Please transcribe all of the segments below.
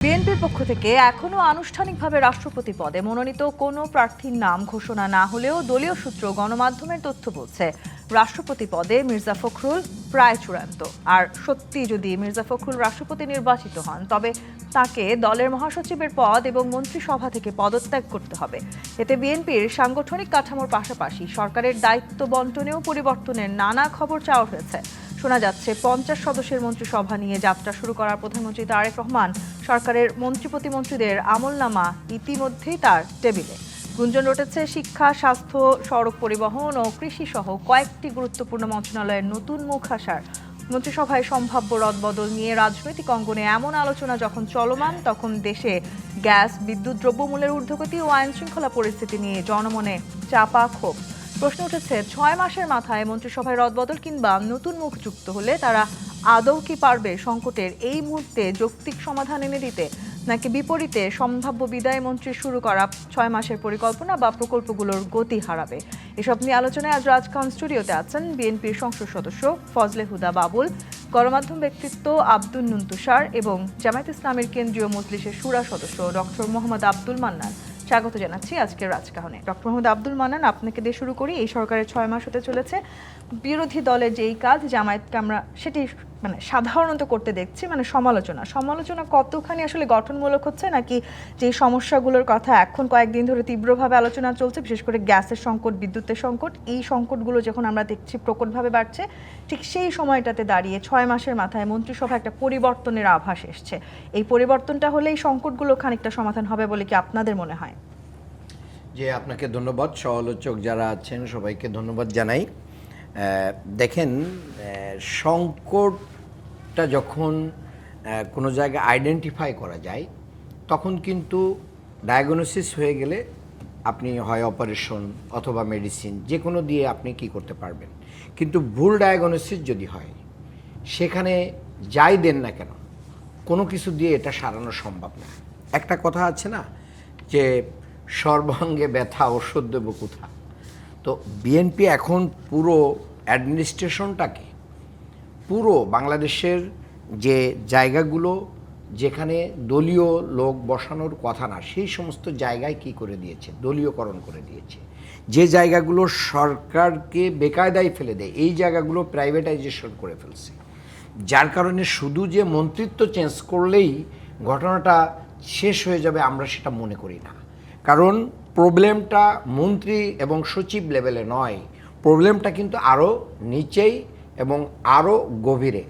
বিএনপির পক্ষ থেকে এখনো আনুষ্ঠানিকভাবে রাষ্ট্রপতি পদে মনোনীত কোনো প্রার্থীর নাম ঘোষণা না হলেও দলীয় সূত্র গণমাধ্যমের তথ্য বলছে রাষ্ট্রপতি পদে মির্জা ফখরুল প্রায় চূড়ান্ত। আর সত্যি যদি মির্জা ফখরুল রাষ্ট্রপতি নির্বাচিত হন তবে তাকে দলের মহাসচিবের পদ এবং মন্ত্রিসভা থেকে পদত্যাগ করতে হবে। এতে বিএনপির সাংগঠনিক কাঠামোর পাশাপাশি সরকারের দায়িত্ব বন্টনেও পরিবর্তনের নানা খবর চাওয়া হয়েছে। শোনা যাচ্ছে 50 সদস্যের মন্ত্রিসভা নিয়ে যাত্রা শুরু করার প্রধানমন্ত্রী তারেক রহমান সরকারের মন্ত্রী প্রতিমন্ত্রীদের আমলনামা ইতিমধ্যেই তার টেবিলে। গুঞ্জন রটেছে শিক্ষা, স্বাস্থ্য, সড়ক পরিবহন ও কৃষি সহ কয়েকটি গুরুত্বপূর্ণ মন্ত্রণালয়ের নতুন মুখ আসার। মন্ত্রিসভায় সম্ভাব্য রদবদল নিয়ে রাজনৈতিক অঙ্গনে এমন আলোচনা যখন চলমান, তখন দেশে গ্যাস, বিদ্যুৎ, দ্রব্যমূল্যের ঊর্ধ্বগতি ও আইন শৃঙ্খলা পরিস্থিতি নিয়ে জনমনে চাপা ক্ষোভ। প্রশ্ন উঠেছে, 6 মাসের মাথায় মন্ত্রিসভায় রদবদল কিংবা নতুন মুখ যুক্ত হলে তারা আদৌ কি পারবে সংকটের এই মুহূর্তে যৌক্তিক সমাধান এনে দিতে, নাকি বিপরীতে সম্ভাব্য বিদায় মন্ত্রী শুরু করা 6 মাসের পরিকল্পনা বা প্রকল্পগুলোর গতি হারাবে? এসব নিয়ে আলোচনায় আজ রাজখান স্টুডিওতে আছেন বিএনপির সংসদ সদস্য ফজলে হুদা বাবুল, গণমাধ্যম ব্যক্তিত্ব আব্দুল নুনতুষার এবং জামায়াত ইসলামের কেন্দ্রীয় মজলিসের শুরা সদস্য ডক্টর মোহাম্মদ আব্দুল মান্নান। স্বাগত জানাচ্ছি আজকের রাজকাহনে। ডক্টর মোহাম্মদ আব্দুল মান্নান, আপনাকে দিয়ে শুরু করি। এই সরকারের 6 মাস হতে চলেছে। বিরোধী দলের যেই কাজ জামায়াতকে আমরা সেটি সাধারণত করতে দেখছি, সমালোচনা কতখানি আসলে গঠনমূলক হচ্ছে, নাকি যে সমস্যাগুলোর কথা এখন কয়েকদিন ধরে তীব্রভাবে আলোচনা চলছে, বিশেষ করে গ্যাসের সংকট, বিদ্যুতের সংকট, এই সংকটগুলো যখন আমরা দেখছি প্রকটভাবে বাড়ছে, ঠিক সেই সময়টাতে দাঁড়িয়ে 6 মাসের মাথায় মন্ত্রিসভা একটা পরিবর্তনের আভাস এসছে। এই পরিবর্তনটা হলে এই সংকটগুলো খানিকটা সমাধান হবে বলে কি আপনাদের মনে হয়? যে আপনাকে ধন্যবাদ, সমালোচক যারা আছেন সবাইকে ধন্যবাদ জানাই। দেখেন, সংকটটা যখন কোনো জায়গায় আইডেন্টিফাই করা যায় তখন কিন্তু ডায়াগনোসিস হয়ে গেলে আপনি হয় অপারেশন অথবা মেডিসিন যে কোনো দিয়ে আপনি কি করতে পারবেন। কিন্তু ভুল ডায়াগনোসিস যদি হয়, সেখানে যাই দেন না কেন কোনো কিছু দিয়ে এটা সারানো সম্ভব না। একটা কথা আছে না যে সর্বাঙ্গে ব্যথা ওষুধ দেব কোথা। তো বিএনপি এখন পুরো অ্যাডমিনিস্ট্রেশনটাকে, পুরো বাংলাদেশের যে জায়গাগুলো যেখানে দলীয় লোক বসানোর কথা না, সেই সমস্ত জায়গায় কি করে দিয়েছে, দলীয়করণ করে দিয়েছে। যে জায়গাগুলো সরকারকে বেকায়দায় ফেলে দেয়, এই জায়গাগুলো প্রাইভেটাইজেশন করে ফেলছে। যার কারণে শুধু যে মন্ত্রিত্ব চেঞ্জ করলেই ঘটনাটা শেষ হয়ে যাবে আমরা সেটা মনে করি না। কারণ প্রবলেমটা মন্ত্রী এবং সচিব লেভেলে নয়, প্রবলেমটা কিন্তু আরও নিচেই এবং আরও গভীরে।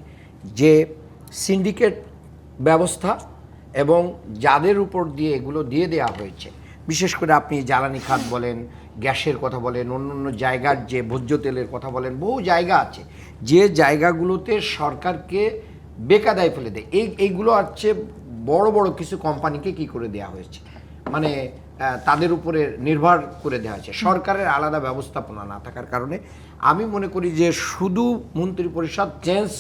যে সিন্ডিকেট ব্যবস্থা এবং যাদের উপর দিয়ে এগুলো দিয়ে দেওয়া হয়েছে, বিশেষ করে আপনি জ্বালানি খাত বলেন, গ্যাসের কথা বলেন, অন্য জায়গার যে ভোজ্য তেলের কথা বলেন, বহু জায়গা আছে যে জায়গাগুলোতে সরকারকে বেকায়দায় ফেলে দেয়। এইগুলো হচ্ছে বড় বড় কিছু কোম্পানিকে কি করে দেওয়া হয়েছে, মানে তাদের উপরে নির্ভর করে দেওয়া হয়েছে। সরকারের আলাদা ব্যবস্থাপনা না থাকার কারণে আমি মনে করি যে শুধু মন্ত্রী পরিষদ চেঞ্জ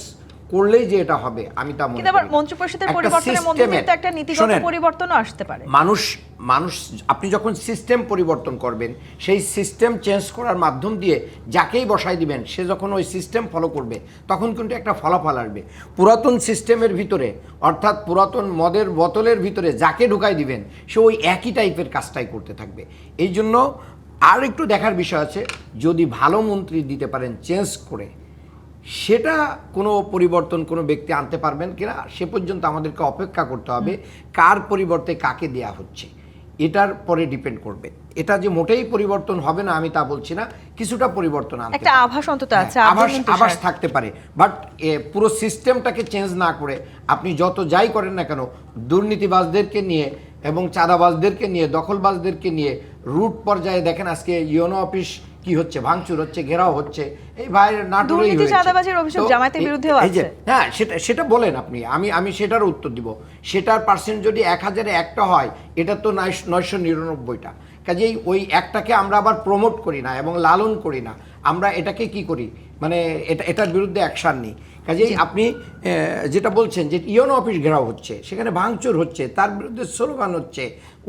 করলেই যে এটা হবে আমি তা মনে করি। কিন্তু আবার মন্ত্রী পরিষদের পরিবর্তনের মধ্যে কিন্তু একটা নীতিগত পরিবর্তনও আসতে পারে। মানুষ আপনি যখন সিস্টেম পরিবর্তন করবেন, সেই সিস্টেম চেঞ্জ করার মাধ্যম দিয়ে যাকেই বসাই দিবেন, সে যখন ওই সিস্টেম ফলো করবে তখন কিন্তু একটা ফলাফল আসবে। পুরাতন সিস্টেমের ভিতরে, অর্থাৎ পুরাতন মদের বোতলের ভিতরে যাকে ঢুকাই দিবেন, সে ওই একই টাইপের কাজটাই করতে থাকবে। এই জন্য আর একটু দেখার বিষয় আছে, যদি ভালো মন্ত্রী দিতে পারেন চেঞ্জ করে, সেটা কোনো পরিবর্তন কোনো ব্যক্তি আনতে পারবেন কিনা সে পর্যন্ত আমাদেরকে অপেক্ষা করতে হবে। কার পরিবর্তে কাকে দেয়া হচ্ছে এটার পরে ডিপেন্ড করবে। এটা যে মোটেই পরিবর্তন হবে না আমি তা বলছি না, কিছুটা পরিবর্তন আনতে একটা আভাস অন্তত আছে, আভাস থাকতে পারে। বাট পুরো সিস্টেমটাকে চেঞ্জ না করে আপনি যত যাই করেন না কেন, দুর্নীতিবাজদেরকে নিয়ে এবং চাঁদাবাজদেরকে নিয়ে, দখলবাজদেরকে নিয়ে রুট পর্যায়ে দেখেন আজকে ইউনো অফিস কি হচ্ছে, ভাঙচুর হচ্ছে, ঘেরাও হচ্ছে। এই ভাইয়ের নাটুরেই হয়েছে। চাঁদাবাজির অভিযোগ জামায়াতের বিরুদ্ধেও আছে। হ্যাঁ, সেটা বলেন আপনি, আমি সেটার উত্তর দিব। সেটার পার্সেন্ট যদি 1000-এ একটা হয়, এটা তো 999টা। কাজেই ওই একটাকে আমরা আবার প্রমোট করি না এবং লালন করি না, আমরা এটাকে কি করি, মানে এটার বিরুদ্ধে অ্যাকশান নিই। কাজেই আপনি যেটা বলছেন যে ইওনো অফিস ঘেরাও হচ্ছে, সেখানে ভাঙচুর হচ্ছে, তার বিরুদ্ধে স্লোগান হচ্ছে,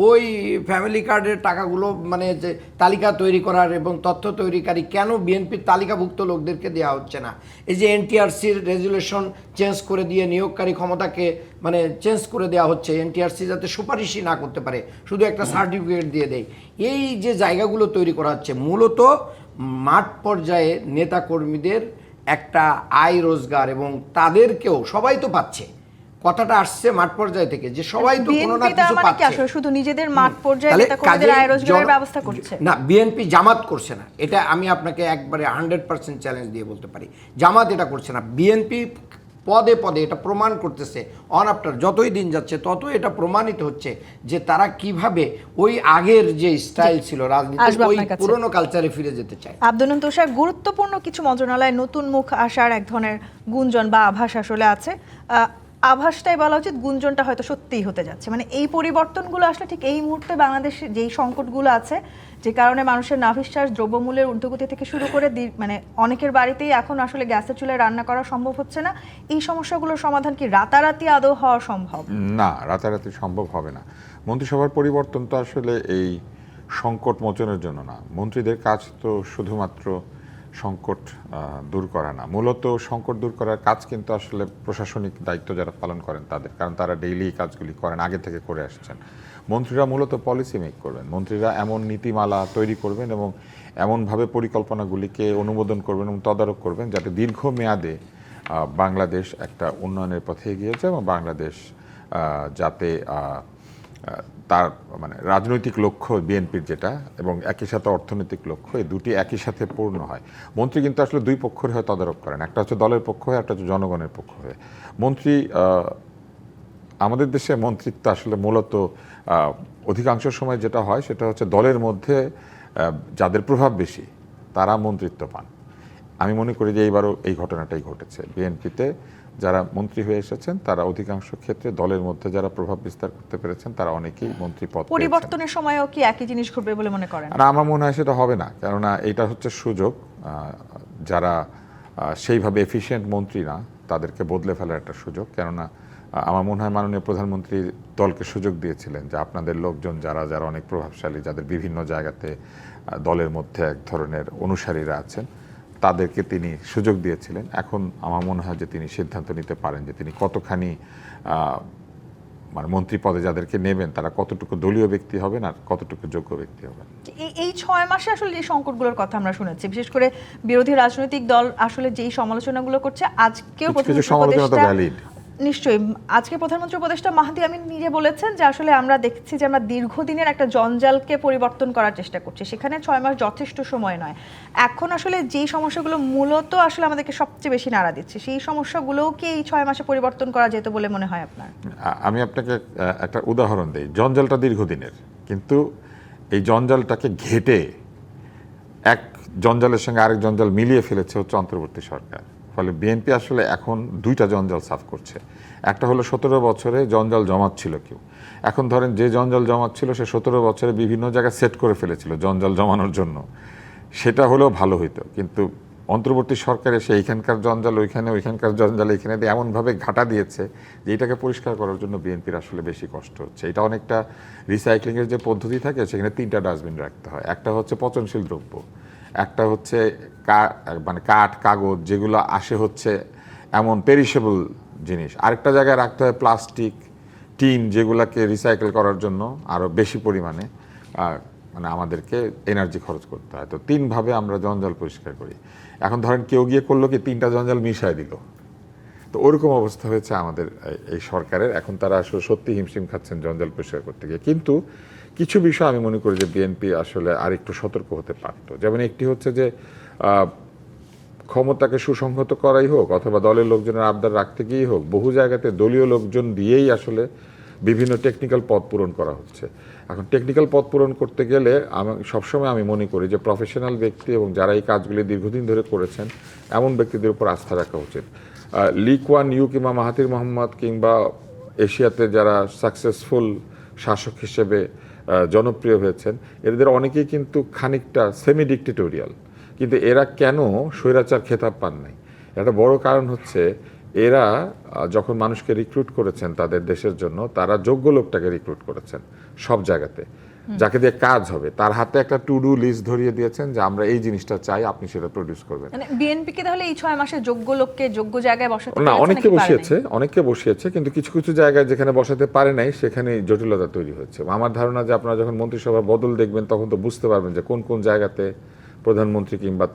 ওই ফ্যামিলি কার্ডের টাকাগুলো মানে যে তালিকা তৈরি করার এবং তথ্য তৈরিকারী কেন বিএনপির তালিকাভুক্ত লোকদেরকে দেওয়া হচ্ছে না, এই যে এনটিআরসির রেজুলেশন চেঞ্জ করে দিয়ে নিয়োগকারী ক্ষমতাকে মানে চেঞ্জ করে দেওয়া হচ্ছে, এনটিআরসি যাতে সুপারিশই না করতে পারে, শুধু একটা সার্টিফিকেট দিয়ে দেয়, এই যে জায়গাগুলো তৈরি করা হচ্ছে মূলত মাঠ পর্যায়ে নেতাকর্মীদের একটা আয় রোজগার, এবং তাদেরকেও সবাই তো পাচ্ছে, কথাটা আসছে মাঠ পর্যায় থেকে যে সবাই তো কোনো না কিছু পাচ্ছে। আসলে শুধু নিজেদের মাঠ পর্যায়ে নেতাকর্মীদের আয় রোজগারের ব্যবস্থা করছে না, বিএনপি জামাত করছে না, এটা আমি আপনাকে একবারে 100% চ্যালেঞ্জ দিয়ে বলতে পারি। জামাত এটা করছে না, বিএনপি পদে পদে এটা প্রমাণ করতেছে, অন আফটার যতই দিন যাচ্ছে ততই এটা প্রমাণিত হচ্ছে যে তারা কিভাবে ওই আগের যে স্টাইল ছিল রাজনীতির, ওই পুরনো কালচারে ফিরে যেতে চায়। আব্দুল তুষার, গুরুত্বপূর্ণ কিছু মন্ত্রণালয়ে নতুন মুখ আসার এক ধরনের গুঞ্জন বা আভাস আসলে আছে, আভাসটাই বলা উচিত, গুঞ্জনটা হয়তো সত্যিই হতে যাচ্ছে। মানে এই পরিবর্তনগুলো আসলে ঠিক এই মুহূর্তে বাংলাদেশে যেই সংকটগুলো আছে, যে কারণে মানুষের নাভিশ্বাস, দ্রব্যমূল্যের ঊর্ধ্বগতি থেকে শুরু করে মানে অনেকের বাড়িতেই এখন আসলে গ্যাসের চুলায় রান্না করা সম্ভব হচ্ছে না, এই সমস্যাগুলোর সমাধান কি রাতারাতি আদৌ হওয়া সম্ভব? না, রাতারাতি সম্ভব হবে না। মন্ত্রিসভার পরিবর্তন তো আসলে এই সংকট মোচনের জন্য না, মন্ত্রীদের কাজ তো শুধুমাত্র সংকট দূর করা না, মূলত সংকট দূর করার কাজ কিন্তু আসলে প্রশাসনিক দায়িত্ব যারা পালন করেন তাদের, কারণ তারা ডেইলি কাজগুলি করেন, আগে থেকে করে আসছেন। মন্ত্রীরা মূলত পলিসি মেক করবেন, মন্ত্রীরা এমন নীতিমালা তৈরি করবেন এবং এমনভাবে পরিকল্পনাগুলিকে অনুমোদন করবেন এবং তদারক করবেন যাতে দীর্ঘমেয়াদে বাংলাদেশ একটা উন্নয়নের পথে এগিয়ে যায় এবং বাংলাদেশ যাতে তার মানে রাজনৈতিক লক্ষ্য বিএনপির যেটা এবং একই সাথে অর্থনৈতিক লক্ষ্য, এই দুটি একই সাথে পূর্ণ হয়। মন্ত্রী কিন্তু আসলে দুই পক্ষের হয়ে তদারক করেন, একটা হচ্ছে দলের পক্ষ হয়ে, একটা হচ্ছে জনগণের পক্ষ হয়ে। মন্ত্রী আমাদের দেশে মন্ত্রিত্ব আসলে মূলত অধিকাংশ সময় যেটা হয় সেটা হচ্ছে দলের মধ্যে যাদের প্রভাব বেশি তারা মন্ত্রিত্ব পান। আমি মনে করি যে এইবারও এই ঘটনাটাই ঘটেছে। বিএনপিতে যারা মন্ত্রী হয়ে এসেছেন তারা অধিকাংশ ক্ষেত্রে দলের মধ্যে যারা প্রভাব বিস্তার করতে পেরেছেন তারা অনেকেই মন্ত্রী পদ পেয়েছেন। পরিবর্তনের সময়ও কি একই জিনিস ঘটবে বলে মনে করেন? আর আমার মনে হয় সেটা হবে না, কেননা এটা হচ্ছে সুযোগ, যারা সেইভাবে এফিশিয়েন্ট মন্ত্রী না তাদেরকে বদলে ফেলার একটা সুযোগ। কেননা আমার মনে হয় মাননীয় প্রধানমন্ত্রী দলকে সুযোগ দিয়েছিলেন যে আপনাদের লোকজন যারা যারা অনেক প্রভাবশালী, যাদের বিভিন্ন জায়গাতে দলের মধ্যে এক ধরনের অনুসারীরা আছেন, তাদেরকে তিনি সুযোগ দিয়েছিলেন। এখন আমার মনে হয় যে তিনি সিদ্ধান্ত নিতে পারেন যে তিনি কতখানি মানে মন্ত্রী পদে যাদেরকে নেবেন তারা কতটুকু দলীয় ব্যক্তি হবেন আর কতটুকু যোগ্য ব্যক্তি হবেন। এই 6 মাসে আসলে যে সংকটগুলোর কথা আমরা শুনেছি, বিশেষ করে বিরোধী রাজনৈতিক দল আসলে যেই সমালোচনাগুলো করছে, আজকেও নিশ্চয়ই আজকে প্রধানমন্ত্রী উপদেষ্টা মাহাদি আমিন নিজে বলেছেন যে আসলে আমরা দেখছি যে আমরা দীর্ঘদিনের একটা জঞ্জালকে পরিবর্তন করার চেষ্টা করছি, সেখানে 6 মাস যথেষ্ট সময় নয়। এখন আসলে যেই সমস্যাগুলো মূলত আসলে আমাদেরকে সবচেয়ে বেশি নাড়া দিচ্ছে, সেই সমস্যাগুলোও কি এই 6 মাসে পরিবর্তন করা যেত বলে মনে হয় আপনার? আমি আপনাকে একটা উদাহরণ দিই। জঞ্জালটা দীর্ঘদিনের, কিন্তু এই জঞ্জালটাকে ঘেটে এক জঞ্জালের সঙ্গে আরেক জঞ্জাল মিলিয়ে ফেলেছে হচ্ছে অন্তর্বর্তী সরকার। ফলে বিএনপি আসলে এখন দুইটা জঞ্জাল সাফ করছে। একটা হলো 17 বছরে জঞ্জাল জমাচ্ছিল কেউ, এখন ধরেন যে জঞ্জাল জমাচ্ছিল সে 17 বছরে বিভিন্ন জায়গায় সেট করে ফেলেছিল জঞ্জাল জমানোর জন্য, সেটা হলেও ভালো হইতো। কিন্তু অন্তর্বর্তী সরকার এসে এইখানকার জঞ্জাল ওইখানে, ওইখানকার জঞ্জাল এইখানে দিয়ে এমনভাবে ঘাটা দিয়েছে যে এটাকে পরিষ্কার করার জন্য বিএনপির আসলে বেশি কষ্ট হচ্ছে। এটা অনেকটা রিসাইক্লিংয়ের যে পদ্ধতি থাকে সেখানে 3টা ডাস্টবিন রাখতে হয়। একটা হচ্ছে পচনশীল দ্রব্য, একটা হচ্ছে মানে কাঠ কাগজ যেগুলো আসে হচ্ছে এমন পেরিশেবল জিনিস, আরেকটা জায়গায় রাখতে হয় প্লাস্টিক টিন যেগুলোকে রিসাইকেল করার জন্য আরও বেশি পরিমাণে মানে আমাদেরকে এনার্জি খরচ করতে হয়। তো 3ভাবে আমরা জঞ্জাল পরিষ্কার করি। এখন ধরেন কেউ গিয়ে করলো কি 3টা জঞ্জাল মিশায় দিল, তো ওরকম অবস্থা হয়েছে আমাদের এই সরকারের। এখন তারা আসলে সত্যি হিমশিম খাচ্ছেন জঞ্জাল পরিষ্কার করতে গিয়ে। কিন্তু কিছু বিষয় আমি মনে করি যে বিএনপি আসলে আরেকটু সতর্ক হতে পারত। যেমন একটি হচ্ছে যে ক্ষমতাকে সুসংহত করাই হোক অথবা দলের লোকজনের আবদার রাখতে গিয়েই হোক, বহু জায়গাতে দলীয় লোকজন দিয়েই আসলে বিভিন্ন টেকনিক্যাল পদ পূরণ করা হচ্ছে। এখন টেকনিক্যাল পদ পূরণ করতে গেলে সবসময় আমি মনে করি যে প্রফেশনাল ব্যক্তি এবং যারা এই কাজগুলি দীর্ঘদিন ধরে করেছেন এমন ব্যক্তিদের উপর আস্থা রাখা উচিত। লি কুয়ান ইউ কিংবা মাহাথির মোহাম্মদ কিংবা এশিয়াতে যারা সাকসেসফুল শাসক হিসেবে জনপ্রিয় হয়েছেন, এদের অনেকেই কিন্তু খানিকটা সেমি ডিক্টেটোরিয়াল, কিন্তু এরা কেন স্বৈরাচার খেতাব পান নাই? একটা বড় কারণ হচ্ছে এরা যখন মানুষকে রিক্রুট করেছেন তাদের দেশের জন্য, তারা যোগ্য লোকটাকে রিক্রুট করেছেন সব জায়গাতে, যাকে দিয়ে কাজ হবে। তার হাতে একটা টু ডু লিস্ট ধরিয়ে দিয়েছেন যে আমরা এই জিনিসটা চাই, আপনি সেটা প্রডিউস করবেন। মানে বিএনপি কে তাহলে এই 6 মাসে যোগ্য লোককে যোগ্য জায়গায় বসাতে না, অনেককে বসিয়েছে, কিন্তু কিছু কিছু জায়গায় যেখানে বসাতে পারে নাই সেখানে জটিলতা তৈরি হচ্ছে। আমার ধারণা যে আপনারা যখন মন্ত্রিসভা বদল দেখবেন তখন তো বুঝতে পারবেন যে কোন কোন জায়গাতে প্রধানমন্ত্রী কিংবা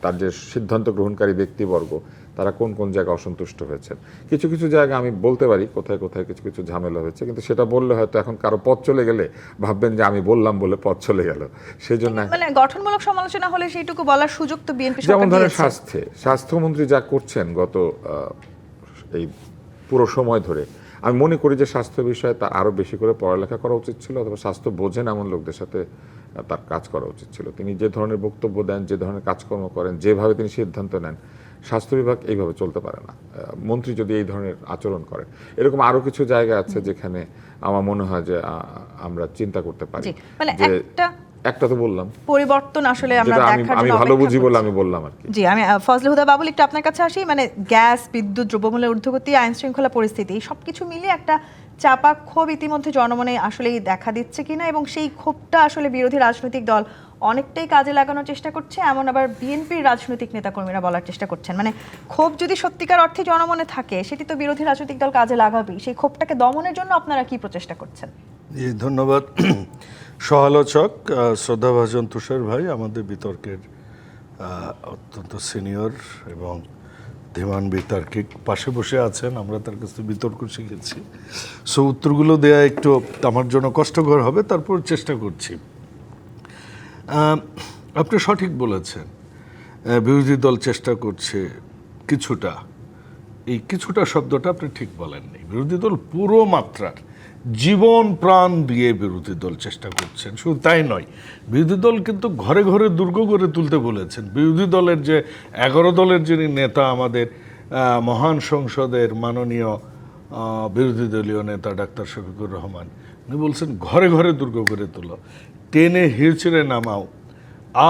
তার যে সিদ্ধান্ত গ্রহণকারী ব্যক্তিবর্গ তারা কোন কোন জায়গায় অসন্তুষ্ট হয়েছেন। কিছু কিছু জায়গা আমি বলতে পারি কোথায় কোথায় কিছু কিছু ঝামেলা হয়েছে, কিন্তু সেটা বললে হয়তো এখন কারো পথ চলে গেলে ভাববেন যে আমি বললাম বলে পথ চলে গেল, সেই জন্য। মানে গঠনমূলক সমালোচনা হলে সেইটুকু বলার সুযোগ তো বিএনপি যেমন সরকার ধরেন দিয়েছে। স্বাস্থ্যমন্ত্রী যা করছেন গত এই পুরো সময় ধরে, আমি মনে করি যে স্বাস্থ্য বিষয়ে তার আরও বেশি করে পড়ালেখা করা উচিত ছিল, অথবা স্বাস্থ্য বোঝেন এমন লোকদের সাথে তার কাজ করা উচিত ছিল। তিনি যে ধরনের বক্তব্য দেন, যে ধরনের কাজকর্ম করেন, যেভাবে তিনি সিদ্ধান্ত নেন, স্বাস্থ্য বিভাগ এইভাবে চলতে পারে না। মন্ত্রী যদি এই ধরনের আচরণ করেন, এরকম আরও কিছু জায়গা আছে যেখানে আমার মনে হয় যে আমরা চিন্তা করতে পারি। মানে একটা তো বললাম পরিবর্তন আসলে আমরা দেখার জন্য আমি ভালো বুঝি বলে আমি বললাম আর কি। জি, আমি ফজলে হুদা বাবুল একটু আপনার কাছে আসি। মানে গ্যাস, বিদ্যুৎ, দ্রব্যমূল্যের ঊর্ধ্বগতি, আইন শৃঙ্খলা পরিস্থিতি, সবকিছু মিলিয়ে একটা চাপা ক্ষোভ ইতিমধ্যে জনমনে আসলেই দেখা দিচ্ছে কিনা, এবং সেই ক্ষোভটা আসলে বিরোধী রাজনৈতিক দল অনেকটাই কাজে লাগানোর চেষ্টা করছে, এমন আবার বিএনপির রাজনৈতিক নেতাকর্মীরা বলার চেষ্টা করছেন। মানে ক্ষোভ যদি সত্যিকার অর্থে জনমনে থাকে সেটি তো বিরোধী রাজনৈতিক দল কাজে লাগাবেই। সেই ক্ষোভটাকে দমনের জন্য আপনারা কি প্রচেষ্টা করছেন? জি, ধন্যবাদ সহালোচক শ্রদ্ধাভাজন তুষার ভাই, আমাদের বিতর্কের অত্যন্ত সিনিয়র এবং ধীমান বিতার্কিক পাশে বসে আছেন। আমরা তার কাছে বিতর্ক শিখেছি, সো উত্তরগুলো দেয়া একটু আমার জন্য কষ্টকর হবে, তারপর চেষ্টা করছি। আপনি সঠিক বলেছেন, বিরোধী দল চেষ্টা করছে কিছুটা। এই কিছুটা শব্দটা আপনি ঠিক বলেননি। বিরোধী দল পুরো মাত্রার জীবন প্রাণ দিয়ে বিরোধী দল চেষ্টা করছেন। শুধু তাই নয়, বিরোধী দল কিন্তু ঘরে ঘরে দুর্গ গড়ে তুলতে বলেছেন। বিরোধী দলের যে 11 দলের যিনি নেতা, আমাদের মহান সংসদের মাননীয় বিরোধী দলীয় নেতা ডাক্তার শফিকুর রহমান, উনি বলছেন ঘরে ঘরে দুর্গ গড়ে তুলো, টেনে হিঁচড়ে নামাও,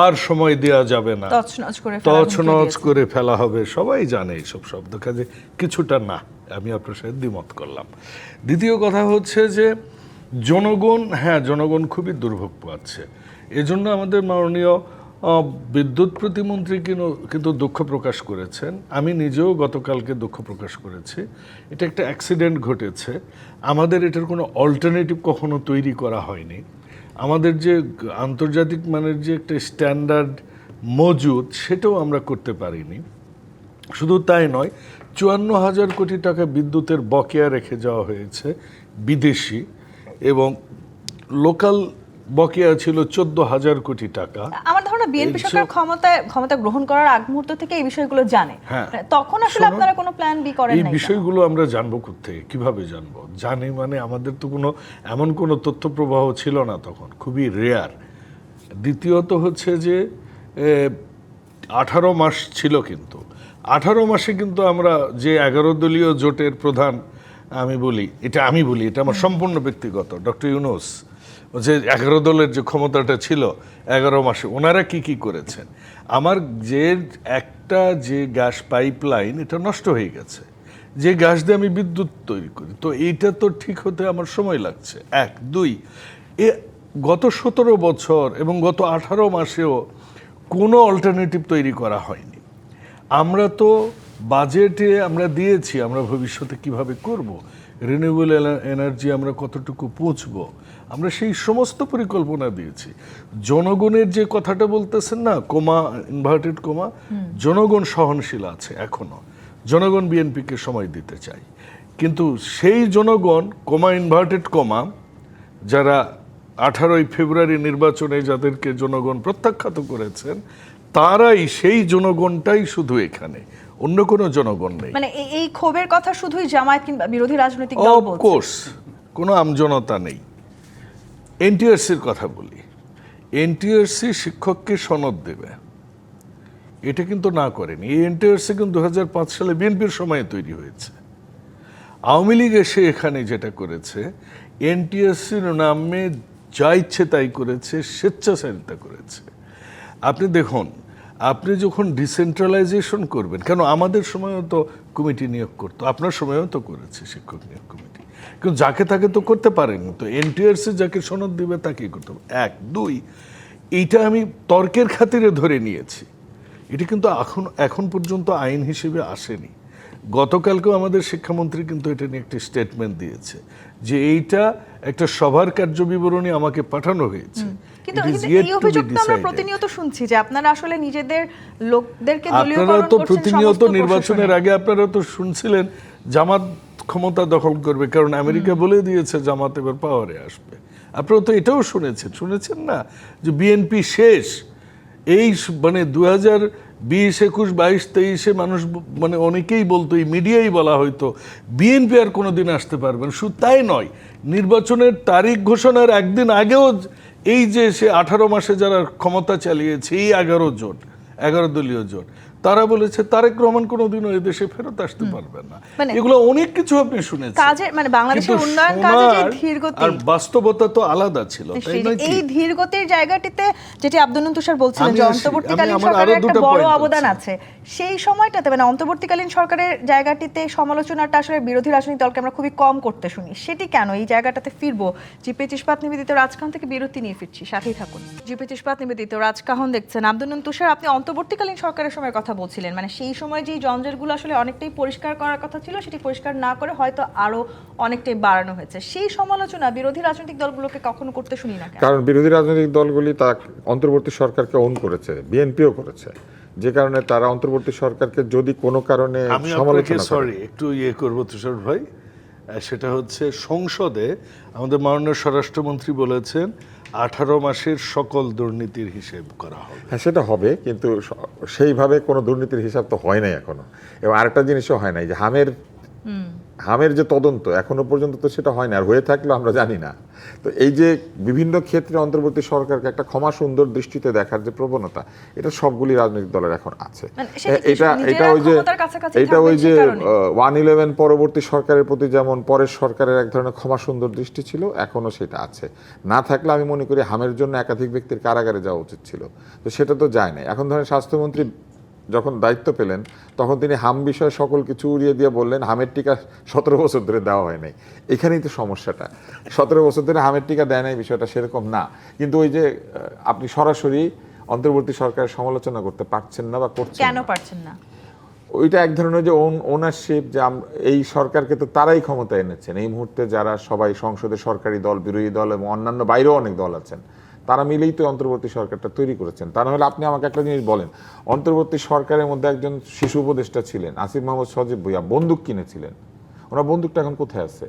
আর সময় দেওয়া যাবে না, তছনছ করে ফেলা হবে। সবাই জানে এইসব শব্দ, কাজে কিছুটা না, আমি আপনার সাথে দ্বিমত করলাম। দ্বিতীয় কথা হচ্ছে যে জনগণ খুবই দুর্ভোগ পাচ্ছে। এজন্য আমাদের মাননীয় বিদ্যুৎ প্রতিমন্ত্রী কিন্তু দুঃখ প্রকাশ করেছেন। আমি নিজেও গতকালকে দুঃখ প্রকাশ করেছি। এটা একটা অ্যাক্সিডেন্ট ঘটেছে, আমাদের এটার কোনো অল্টারনেটিভ কখনো তৈরি করা হয়নি। আমাদের যে আন্তর্জাতিক মানের যে একটা স্ট্যান্ডার্ড মজুদ, সেটাও আমরা করতে পারিনি। শুধু তাই নয়, 54,000 কোটি টাকা বিদ্যুতের বকেয়া রেখে যাওয়া হয়েছে বিদেশি, এবং লোকাল বকেয়া ছিল 14,000 কোটি টাকা। আমার ধারণা বিএনপি সরকার ক্ষমতা গ্রহণ করার আগ মুহূর্ত থেকে এই বিষয়গুলো জানে। তখন আসলে আপনারা কোনো প্ল্যান বি করেন না? এই বিষয়গুলো আমরা জানবো কোত্থেকে, কিভাবে জানবো? জানি মানে আমাদের তো এমন কোনো তথ্য প্রবাহ ছিল না তখন, খুবই রেয়ার। দ্বিতীয়ত হচ্ছে যে 18 মাস ছিল, কিন্তু 18 মাসে কিন্তু আমরা যে 11 দলীয় জোটের প্রধান, আমি বলি এটা আমার সম্পূর্ণ ব্যক্তিগত, ডক্টর ইউনূস, যে 11 দলের যে ক্ষমতাটা ছিল 11 মাসে, ওনারা কি করেছেন। আমার যে গ্যাস পাইপলাইন এটা নষ্ট হয়ে গেছে, যে গ্যাস দিয়ে আমি বিদ্যুৎ তৈরি করি, তো এইটা তো ঠিক হতে আমার সময় লাগছে। 1, 2, গত 17 বছর এবং গত 18 মাসেও কোনো অল্টারনেটিভ তৈরি করা হয়নি। আমরা তো বাজেটে আমরা দিয়েছি আমরা ভবিষ্যতে কিভাবে করব, রিনিউয়েবল এনার্জি আমরা কতটুকু পৌঁছবো, আমরা সেই সমস্ত পরিকল্পনা দিয়েছি। জনগণের যে কথাটা বলতেছেন না, ইনভার্টেড কমা, জনগণ সহনশীল আছে এখনো। জনগণ বিএনপিকে সময় দিতে চাই, কিন্তু সেই জনগণ ইনভার্টেড কমা যারা 18ই ফেব্রুয়ারি নির্বাচনে যাদেরকে জনগণ প্রত্যাখ্যাত করেছেন, তারাই সেই জনগণটাই শুধু এখানে, অন্য কোনো জনগণ নেই। মানে এই ক্ষোভের কথা শুধুই জামায়াত কিংবা বিরোধী রাজনৈতিক দল বলছে? অফকোর্স, কোনো আমজনতা নেই। এনটিআরসির কথা বলি, এনটিআরসি শিক্ষককে সনদ দেবে, এটা কিন্তু না করেনি। এই এনটিআরসি কিন্তু 2005 সালে বিএনপির সময়ে তৈরি হয়েছে। আওয়ামী লীগ এসে এখানে যেটা করেছে, এনটিআরসির নামে যা ইচ্ছে তাই করেছে, স্বেচ্ছাচারিতা করেছে। আপনি দেখুন, আপনি যখন ডিসেন্ট্রালাইজেশন করবেন, কেন আমাদের সময়ও তো কমিটি নিয়োগ করতো, আপনার সময়ও তো করেছে শিক্ষক নিয়োগ কমিটি, কিন্তু যাকে তাকে তো করতে পারেনি, তো এনটিআরসি যাকে সনদ দিবে তাকেই করতে হবে। এক, দুই, এইটা আমি তর্কের খাতিরে ধরে নিয়েছি, এটা কিন্তু এখন পর্যন্ত আইন হিসেবে আসেনি। গতকালকেও আমাদের শিক্ষামন্ত্রী কিন্তু এটা নিয়ে একটি স্টেটমেন্ট দিয়েছে যে এইটা একটা সভার কার্যবিবরণী আমাকে পাঠানো হয়েছে। কিন্তু It is yet এই to be অভিযোগ তো আমরা decided. প্রতিনিয়ত শুনছি যে আপনারা আসলে নিজেদের লোকদেরকে আপনারা দলীয়করণ তো করছেন প্রতিনিয়ত সমস্ত নির্বাচনের প্রশাসনে। আগে আপনারা তো শুনছিলেন জামাত ক্ষমতা দখল করবে, কারণ আমেরিকা বলে দিয়েছে জামাত এবার পাওয়ারে আসবে। আপনারা তো এটাও শুনেছেন না যে বিএনপি শেষ। এই মানে 2020, 21, 22, 23-এ মানুষ মানে অনেকেই বলতো, এই মিডিয়াই বলা হয়তো বিএনপি আর কোনোদিন আসতে পারবে না। শুধু তাই নয়, নির্বাচনের তারিখ ঘোষণার একদিন আগেও এই যে সে 18 মাসে যারা ক্ষমতা চালিয়েছে, এই 11 দলীয় জোট, তারা বলেছে তারেক রহমান কোনোদিনও এদেশে ফেরত আসতে পারবেন না। মানে এগুলো অনেক কিছু আপনি শুনেছেন। কাজের মানে বাংলাদেশের কিন্তু উন্নয়ন কাজে যে শোনার ধীরগতি আর বাস্তবতা তো আলাদা ছিল, তাই নয় কি? এই ধীরগতির জায়গাটিতে যেটি আব্দুল তুষার বলছিলেন যে আমি আসি, অন্তর্বর্তীকালীন আমার আরো সরকারের একটা দুটো বড় point অবদান আছে। আছে, সেই সময়টাতে মানে অন্তর্বর্তীকালীন সরকারের জায়গাটিতে সমালোচনাটা আসলে বিরোধী রাজনৈতিক দলকে আমরা খুবই কম করতে শুনি, সেটি কেন? এই জায়গাটাতে ফিরবো। জিপিএইচ ইস্পাত নিবেদিত রাজকাহন থেকে বিরতি নিয়ে ফিরছি, সাথেই থাকুন। জিপিএইচ ইস্পাত নিবেদিত রাজকাহন দেখছেন। আব্দুল তুষার, আপনি অন্তর্বর্তীকালীন সরকারের সময় কথা বলছিলেন, মানে সেই সময় যে জঞ্জালগুলো আসলে অনেকটাই পরিষ্কার করার কথা ছিল সেটি পরিষ্কার না করে হয়তো আরো অনেকটাই বাড়ানো হয়েছে। সেই সমালোচনা বিরোধী রাজনৈতিক দলগুলোকে কখনো করতে শুনি না কেন? কারণ বিরোধী রাজনৈতিক দলগুলি তা অন্তর্বর্তী সরকারকে ওন করেছে, বিএনপিও করেছে, যে কারণে তারা অন্তর্বর্তী সরকারকে যদি কোনো কারণে আমি আপনাকে সমালোচনা করে। সরি একটু করবো তুষার ভাই, সেটা হচ্ছে সংসদে আমাদের মাননীয় স্বরাষ্ট্রমন্ত্রী বলেছেন 18 মাসের সকল দুর্নীতির হিসেব করা হবে। হ্যাঁ, সেটা হবে, কিন্তু সেইভাবে কোনো দুর্নীতির হিসাব তো হয় নাই এখনো। এবং আরেকটা জিনিসও হয় নাই যে হামের যে তদন্ত এখনো পর্যন্ত তো সেটা হয় না, আর হয়ে থাকলেও আমরা জানি না। তো এই যে বিভিন্ন ক্ষেত্রে অন্তর্বর্তী সরকারকে একটা ক্ষমা সুন্দর দৃষ্টিতে দেখার যে প্রবণতা, এটা সবগুলি রাজনৈতিক দলের এখন আছে। মানে সেটা কি এটা নিজেরা ওই যে ক্ষমতার কাছাকাছি এটা থাকবেন ওই যে সে কারণে? 1/11 পরবর্তী সরকারের প্রতি যেমন পরের সরকারের এক ধরনের ক্ষমা সুন্দর দৃষ্টি ছিল, এখনো সেটা আছে। না থাকলে আমি মনে করি হামের জন্য একাধিক ব্যক্তির কারাগারে যাওয়া উচিত ছিল, তো সেটা তো যায় নাই। এখন ধরেন স্বাস্থ্যমন্ত্রী যখন দায়িত্ব পেলেন তখন তিনি হাম বিষয়ে সকল কিছু উড়িয়ে দিয়ে বললেন হামের টিকা 17 বছর ধরে দেওয়া হয় নাই। এখানেই তো সমস্যাটা, 17 বছর ধরে হামের টিকা দেয় নাই, বিষয়টা সেরকম না। কিন্তু ওই যে আপনি সরাসরি অন্তর্বর্তী সরকারের সমালোচনা করতে পারছেন না বা করছেন কেন না, পারছেন না? ওইটা এক ধরনের যে ওনারশিপ, যে এই সরকারকে তো তারাই ক্ষমতা এনেছেন। এই মুহূর্তে যারা সবাই সংসদে সরকারি দল, বিরোধী দল এবং অন্যান্য বাইরেও অনেক দল আছেন, তারা মিলেই তো অন্তর্বর্তী সরকারটা তৈরি করেছেন। তা নাহলে আপনি আমাকে একটা জিনিস বলেন, অন্তর্বর্তী সরকারের মধ্যে একজন শিশু উপদেষ্টা ছিলেন আসিফ মাহমুদ সজীব ভুইয়া, বন্দুক কিনেছিলেন। ওনার বন্দুকটা এখন কোথায় আছে?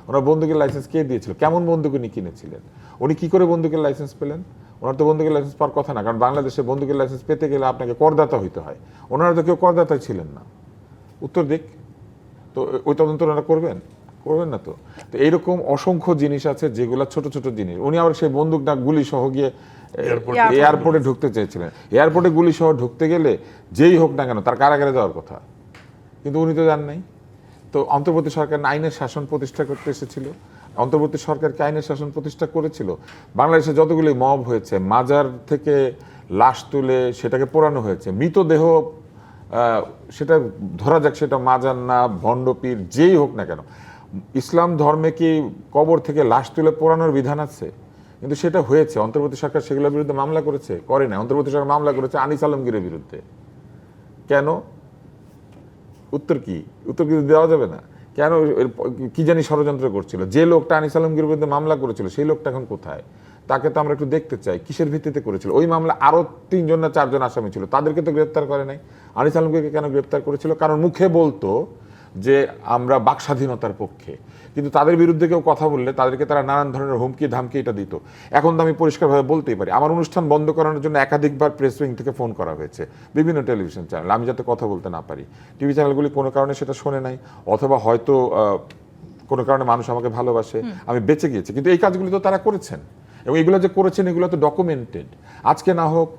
ওনার বন্দুকের লাইসেন্স কে দিয়েছিল? কেমন বন্দুক উনি কিনেছিলেন? উনি কি করে বন্দুকের লাইসেন্স পেলেন? ওনার তো বন্দুকের লাইসেন্স পাওয়ার কথা না, কারণ বাংলাদেশে বন্দুকের লাইসেন্স পেতে গেলে আপনাকে করদাতা হইতে হয়। ওনারা তো কেউ করদাতাই ছিলেন না। উত্তর দিক তো, ওই তদন্ত ওনারা করবেন না তো। তো এইরকম অসংখ্য জিনিস আছে যেগুলো ছোট ছোট জিনিস। উনি আবার সেই বন্দুক না গুলি সহ গিয়ে এয়ারপোর্টে ঢুকতে চেয়েছিলেন। এয়ারপোর্টে গুলি সহ ঢুকতে গেলে যেই হোক না কেন তার কারাগারে যাওয়ার কথা, কিন্তু উনি তো জান নাই। তো অন্তর্বর্তী সরকার আইনের শাসন প্রতিষ্ঠা করতে এসেছিল, অন্তর্বর্তী সরকারকে আইনের শাসন প্রতিষ্ঠা করেছিল। বাংলাদেশে যতগুলি মব হয়েছে, মাজার থেকে লাশ তুলে সেটাকে পোড়ানো হয়েছে, মৃতদেহ সেটা ধরা যাক সেটা মাজার না ভণ্ডপীর যেই হোক না কেন, ইসলাম ধর্মে কি কবর থেকে লাশ তুলে পোড়ানোর বিধান আছে? কিন্তু সেটা হয়েছে। অন্তর্বর্তী সরকার সেগুলোর বিরুদ্ধে মামলা করেছে? করে না। অন্তর্বর্তী সরকার মামলা করেছে আনিস আলমগীরের বিরুদ্ধে। কেন? উত্তর কি? উত্তর কিন্তু দেওয়া যাবে না। কেন? কি জানি ষড়যন্ত্র করছিল। যে লোকটা আনিস আলমগীরের বিরুদ্ধে মামলা করেছিল সেই লোকটা এখন কোথায়? তাকে তো আমরা একটু দেখতে চাই, কিসের ভিত্তিতে করেছিল। ওই মামলা আরো 3 না 4 আসামি ছিল, তাদেরকে তো গ্রেপ্তার করে নাই। আনিস আলমগীরকে কেন গ্রেপ্তার করেছিল? কারণ মুখে বলতো যে আমরা বাক স্বাধীনতার পক্ষে, কিন্তু তাদের বিরুদ্ধে কেউ কথা বললে তাদেরকে তারা নানান ধরনের হুমকি ধামকি এটা দিত। এখন তো আমি পরিষ্কারভাবে বলতেই পারি, আমার অনুষ্ঠান বন্ধ করানোর জন্য একাধিকবার প্রেস উইং থেকে ফোন করা হয়েছে, বিভিন্ন টেলিভিশন চ্যানেল, আমি যাতে কথা বলতে না পারি। টিভি চ্যানেলগুলি কোনো কারণে সেটা শোনে নাই, অথবা হয়তো কোনো কারণে মানুষ আমাকে ভালোবাসে, আমি বেঁচে গিয়েছি। কিন্তু এই কাজগুলি তো তারা করেছেন, এবং এগুলো যে করেছেন এগুলো তো ডকুমেন্টেড। আজকে না হোক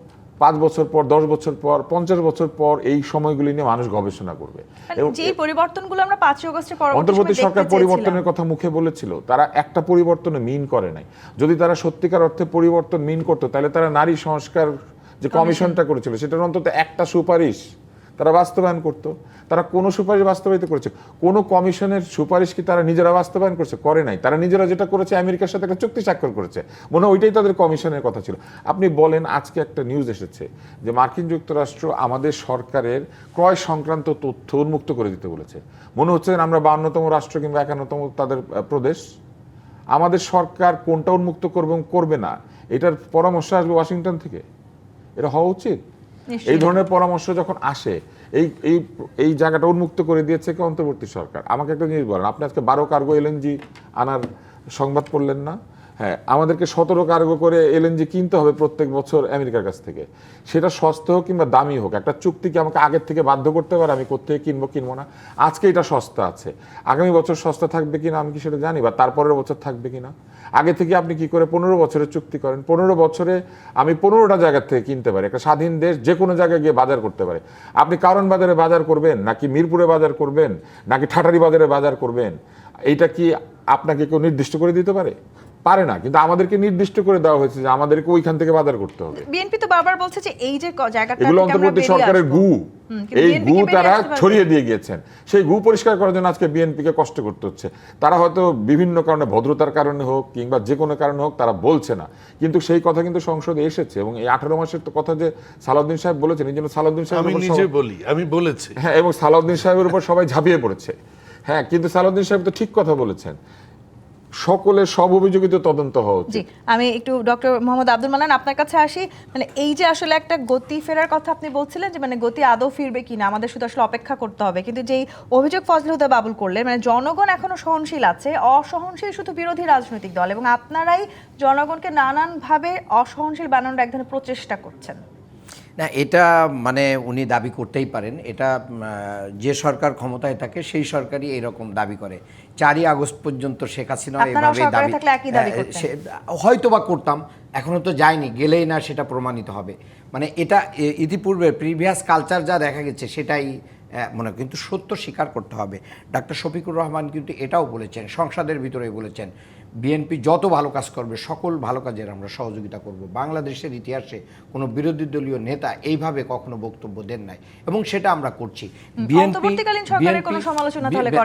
5 বছর পর, 10 বছর পর, 50 বছর পর এই সময়গুলি নিয়ে মানুষ গবেষণা করবে। এবং যে পরিবর্তনগুলো আমরা 5 আগস্টের পরবর্তী অন্তর্বর্তী সময় সরকার দেখতে পরিবর্তনের কথা মুখে বলেছিল, তারা একটা পরিবর্তনে মিন করে নাই। যদি তারা সত্যিকার অর্থে পরিবর্তন মিন করতো তাহলে তারা নারী সংস্কার যে কমিশনটা করেছিল সেটার অন্তত একটা সুপারিশ তারা বাস্তবায়ন করতো। তারা কোনো সুপারিশ বাস্তবায়িত করেছে? কোনো কমিশনের সুপারিশ কি তারা নিজেরা বাস্তবায়ন করছে? করে নাই। তারা নিজেরা যেটা করেছে আমেরিকার সাথে একটা চুক্তি স্বাক্ষর করেছে, মনে হয় ওইটাই তাদের কমিশনের কথা ছিল। আপনি বলেন, আজকে একটা নিউজ এসেছে যে মার্কিন যুক্তরাষ্ট্র আমাদের সরকারের ক্রয় সংক্রান্ত তথ্য উন্মুক্ত করে দিতে বলেছে। মনে হচ্ছে আমরা 52তম রাষ্ট্র কিংবা 51তম তাদের প্রদেশ। আমাদের সরকার কোনটা উন্মুক্ত করবে এবং করবে না এটার পরামর্শ আসবে ওয়াশিংটন থেকে। এটা হওয়া উচিত। এই ধরনের পরামর্শ যখন আসে, এই এই এই জায়গাটা উন্মুক্ত করে দিয়েছে কি অন্তর্বর্তী সরকার? আমাকে একটা জিনিস বলেন, আপনি আজকে 12 কার্গো এলএনজি আনার সংবাদ পড়লেন না? হ্যাঁ, আমাদেরকে 17 কার্গো করে এলএনজি কিনতে হবে প্রত্যেক বছর আমেরিকার কাছ থেকে। সেটা সস্তা হোক কিংবা দামি হোক, একটা চুক্তি কি আমাকে আগের থেকে বাধ্য করতে পারে আমি কোত্থেকে কিনবো না? আজকে এটা সস্তা আছে, আগামী বছর সস্তা থাকবে কিনা আমি কি সেটা জানি, বা তারপরের বছর থাকবে কিনা? আগে থেকে আপনি কি করে 15 বছরের চুক্তি করেন? 15 বছরে আমি 15টা জায়গা থেকে কিনতে পারি। একটা স্বাধীন দেশ যে কোনো জায়গায় গিয়ে বাজার করতে পারে। আপনি কারণ বাজারে বাজার করবেন, নাকি মিরপুরে বাজার করবেন, নাকি ঠাটারি বাজারে বাজার করবেন, এইটা কি আপনাকে কেউ নির্দিষ্ট করে দিতে পারে? পারে না। কিন্তু আমাদেরকে নির্দিষ্ট করে দেওয়া হয়েছে যে আমাদেরকে ওইখান থেকে বাজার করতে হবে। বিএনপি তো বারবার বলছে যে এই যে জায়গাটা এগুলো অন্তর্বর্তী সরকারের গু, এই গু তারা ছড়িয়ে দিয়ে গিয়েছেন। সেই গু পরিষ্কার করার জন্য আজকে বিএনপিকে কষ্ট করতে হচ্ছে। তারা হয়তো বিভিন্ন কারণে, ভদ্রতার কারণে হোক কিংবা যে কোনো কারণে হোক, তারা বলছে না, কিন্তু সেই কথা কিন্তু সংসদে এসেছে। এবং এই 18 মাসের তো কথা যে সালাউদ্দিন সাহেব বলেছেন, এই জন্য সালাউদ্দিন সাহেব আমি নিজে বলি, আমি বলেছি, হ্যাঁ, এবং সালাউদ্দিন সাহেবের উপর সবাই ঝাঁপিয়ে পড়েছে। হ্যাঁ, কিন্তু সালাউদ্দিন সাহেব তো ঠিক কথা বলেছেন, সকলের সব অভিযোগিত তদন্ত হওয়া উচিত। জি, আমি একটু ডক্টর মোহাম্মদ আব্দুল মান্নান আপনার কাছে আসি। মানে এই যে আসলে একটা গতি ফেরার কথা আপনি বলছিলেন, যে মানে গতি আদৌ ফিরবে কিনা আমাদের শুধু আসলে অপেক্ষা করতে হবে, কিন্তু যেই অভিযোগ ফজলে হুদা বাবুল করলেন, মানে জনগণ এখনো সহনশীল আছে, অসহনশীল শুধু বিরোধী রাজনৈতিক দল, এবং আপনারাই জনগণকে নানানভাবে অসহনশীল বানানোর এক ধরনের প্রচেষ্টা করছেন। না, এটা মানে উনি দাবি করতেই পারেন। এটা যে সরকার ক্ষমতায় থাকে সেই সরকারই এরকম দাবি করে। 4ই আগস্ট পর্যন্ত শেখ হাসিনা এভাবে দাবি হয়তো বা করতাম, এখনো তো যায়নি, গেলেই না সেটা প্রমাণিত হবে। মানে এটা ইতিপূর্বে প্রিভিয়াস কালচার যা দেখা গেছে সেটাই মনে, কিন্তু সত্য স্বীকার করতে হবে। ডাক্তার শফিকুর রহমান কিন্তু এটাও বলেছেন, সংসদের ভিতরেই বলেছেন, বিএনপি যত ভালো কাজ করবে সকল ভালো কাজের আমরা সহযোগিতা করব। বাংলাদেশের ইতিহাসে কোনো বিরোধী দলীয় নেতা এইভাবে কখনো বক্তব্য দেন নাই, এবং সেটা আমরা করছি।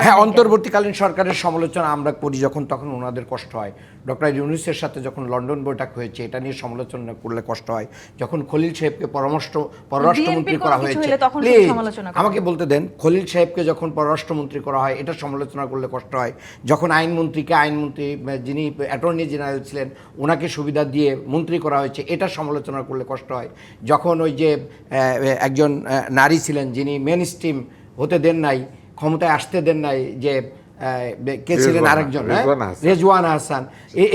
হ্যাঁ, অন্তর্বর্তীকালীন সরকারের সমালোচনা আমরা করি যখন, তখন ওনাদের কষ্ট হয়। ডক্টর ইউনূসের সাথে যখন লন্ডন বৈঠক হয়েছে, এটা নিয়ে সমালোচনা করলে কষ্ট হয়। যখন খলিল সাহেবকে পররাষ্ট্রমন্ত্রী করা হয়েছে, প্লিজ আমাকে বলতে দেন, খলিল সাহেবকে যখন পররাষ্ট্রমন্ত্রী করা হয় এটা সমালোচনা করলে কষ্ট হয়। যখন আইনমন্ত্রী যিনি অ্যাটর্নি জেনারেল ছিলেন ওনাকে সুবিধা দিয়ে মন্ত্রী করা হয়েছে, এটা সমালোচনা করলে কষ্ট হয়। যখন ওই যে একজন নারী ছিলেন যিনি মেন স্ট্রিম হতে দেন নাই, ক্ষমতায় আসতে দেন নাই, যে কে ছিলেন আরেকজন, রেজওয়ানা হাসান,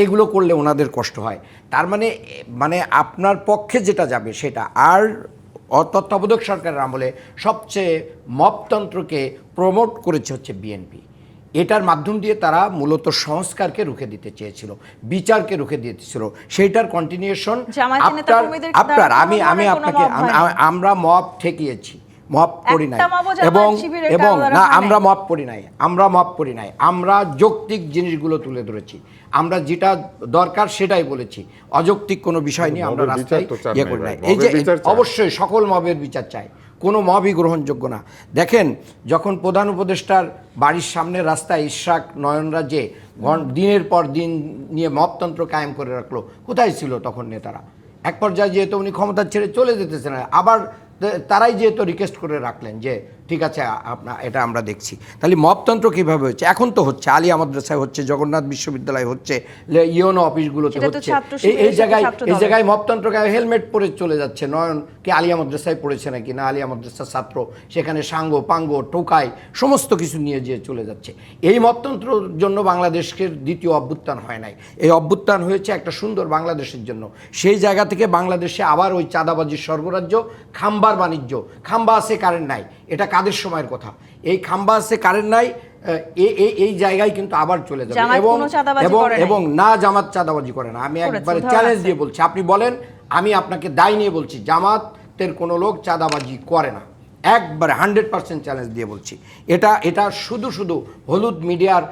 এগুলো করলে ওনাদের কষ্ট হয়। তার মানে আপনার পক্ষে যেটা যাবে সেটা। আর তত্ত্বাবধায়ক সরকারের আমলে সবচেয়ে মপতন্ত্রকে প্রমোট করেছে হচ্ছে বিএনপি। এটার মাধ্যম দিয়ে তারা মূলত সংস্কারকে রুখে দিতে চেয়েছিল, বিচারকে রুখে দিতেছিল। সেইটার কন্টিনিউশন আপনার আমরা মব ঠেকিয়েছি, মব করি নাই, এবং না আমরা মব করি নাই, আমরা যৌক্তিক জিনিসগুলো তুলে ধরেছি, আমরা যেটা দরকার সেটাই বলেছি, অযৌক্তিক কোনো বিষয় নিয়ে আমরা রাস্তায় ইয়ে করি নাই। এই যে অবশ্যই সকল মবের বিচার চাই, কোনো মবই গ্রহণযোগ্য না। দেখেন, যখন প্রধান উপদেষ্টার বাড়ির সামনে রাস্তায় ইশরাক নয়নরা যে দিনের পর দিন নিয়ে মবতন্ত্র কায়েম করে রাখলো, কোথায় ছিল তখন নেতারা? এক পর্যায়ে যেহেতু উনি ক্ষমতা ছেড়ে চলে যেতেছেন, আবার তারাই যেহেতু রিকোয়েস্ট করে রাখলেন যে ঠিক আছে এটা আমরা দেখছি। তাহলে মবতন্ত্র কীভাবে হচ্ছে? এখন তো হচ্ছে, আলিয়া মাদ্রাসায় হচ্ছে, জগন্নাথ বিশ্ববিদ্যালয় হচ্ছে, ইউনো অফিসগুলোতে হচ্ছে। এই জায়গায় মবতন্ত্র হেলমেট পরে চলে যাচ্ছে। নয়ন কে আলিয়া মাদ্রাসায় পড়েছে নাকি না, আলিয়া মাদ্রাসার ছাত্র, সেখানে সাঙ্গ পাঙ্গ টোকাই সমস্ত কিছু নিয়ে যেয়ে চলে যাচ্ছে। এই মবতন্ত্রর জন্য বাংলাদেশকে দ্বিতীয় অভ্যুত্থান হয় নাই, এই অভ্যুত্থান হয়েছে একটা সুন্দর বাংলাদেশের জন্য। সেই জায়গা থেকে বাংলাদেশে আবার ওই চাঁদাবাজির স্বর্গরাজ্য, খাম্বার বাণিজ্য, খাম্বা আছে কারেন্ট নাই, এটা কাদের সময়ের কথা? এই খাম্বা আছে কারেন্ট নাই, এই জায়গায় কিন্তু আবার চলে যাবে। এবং না, জামাত চাঁদাবাজি করে না, আমি একবারে চ্যালেঞ্জ দিয়ে বলছি। আপনি বলেন, আমি আপনাকে দায় নিয়ে বলছি, জামাতের কোনো লোক চাঁদাবাজি করে না, একবারে 100% চ্যালেঞ্জ দিয়ে বলছি। এটা শুধু হলুদ মিডিয়ার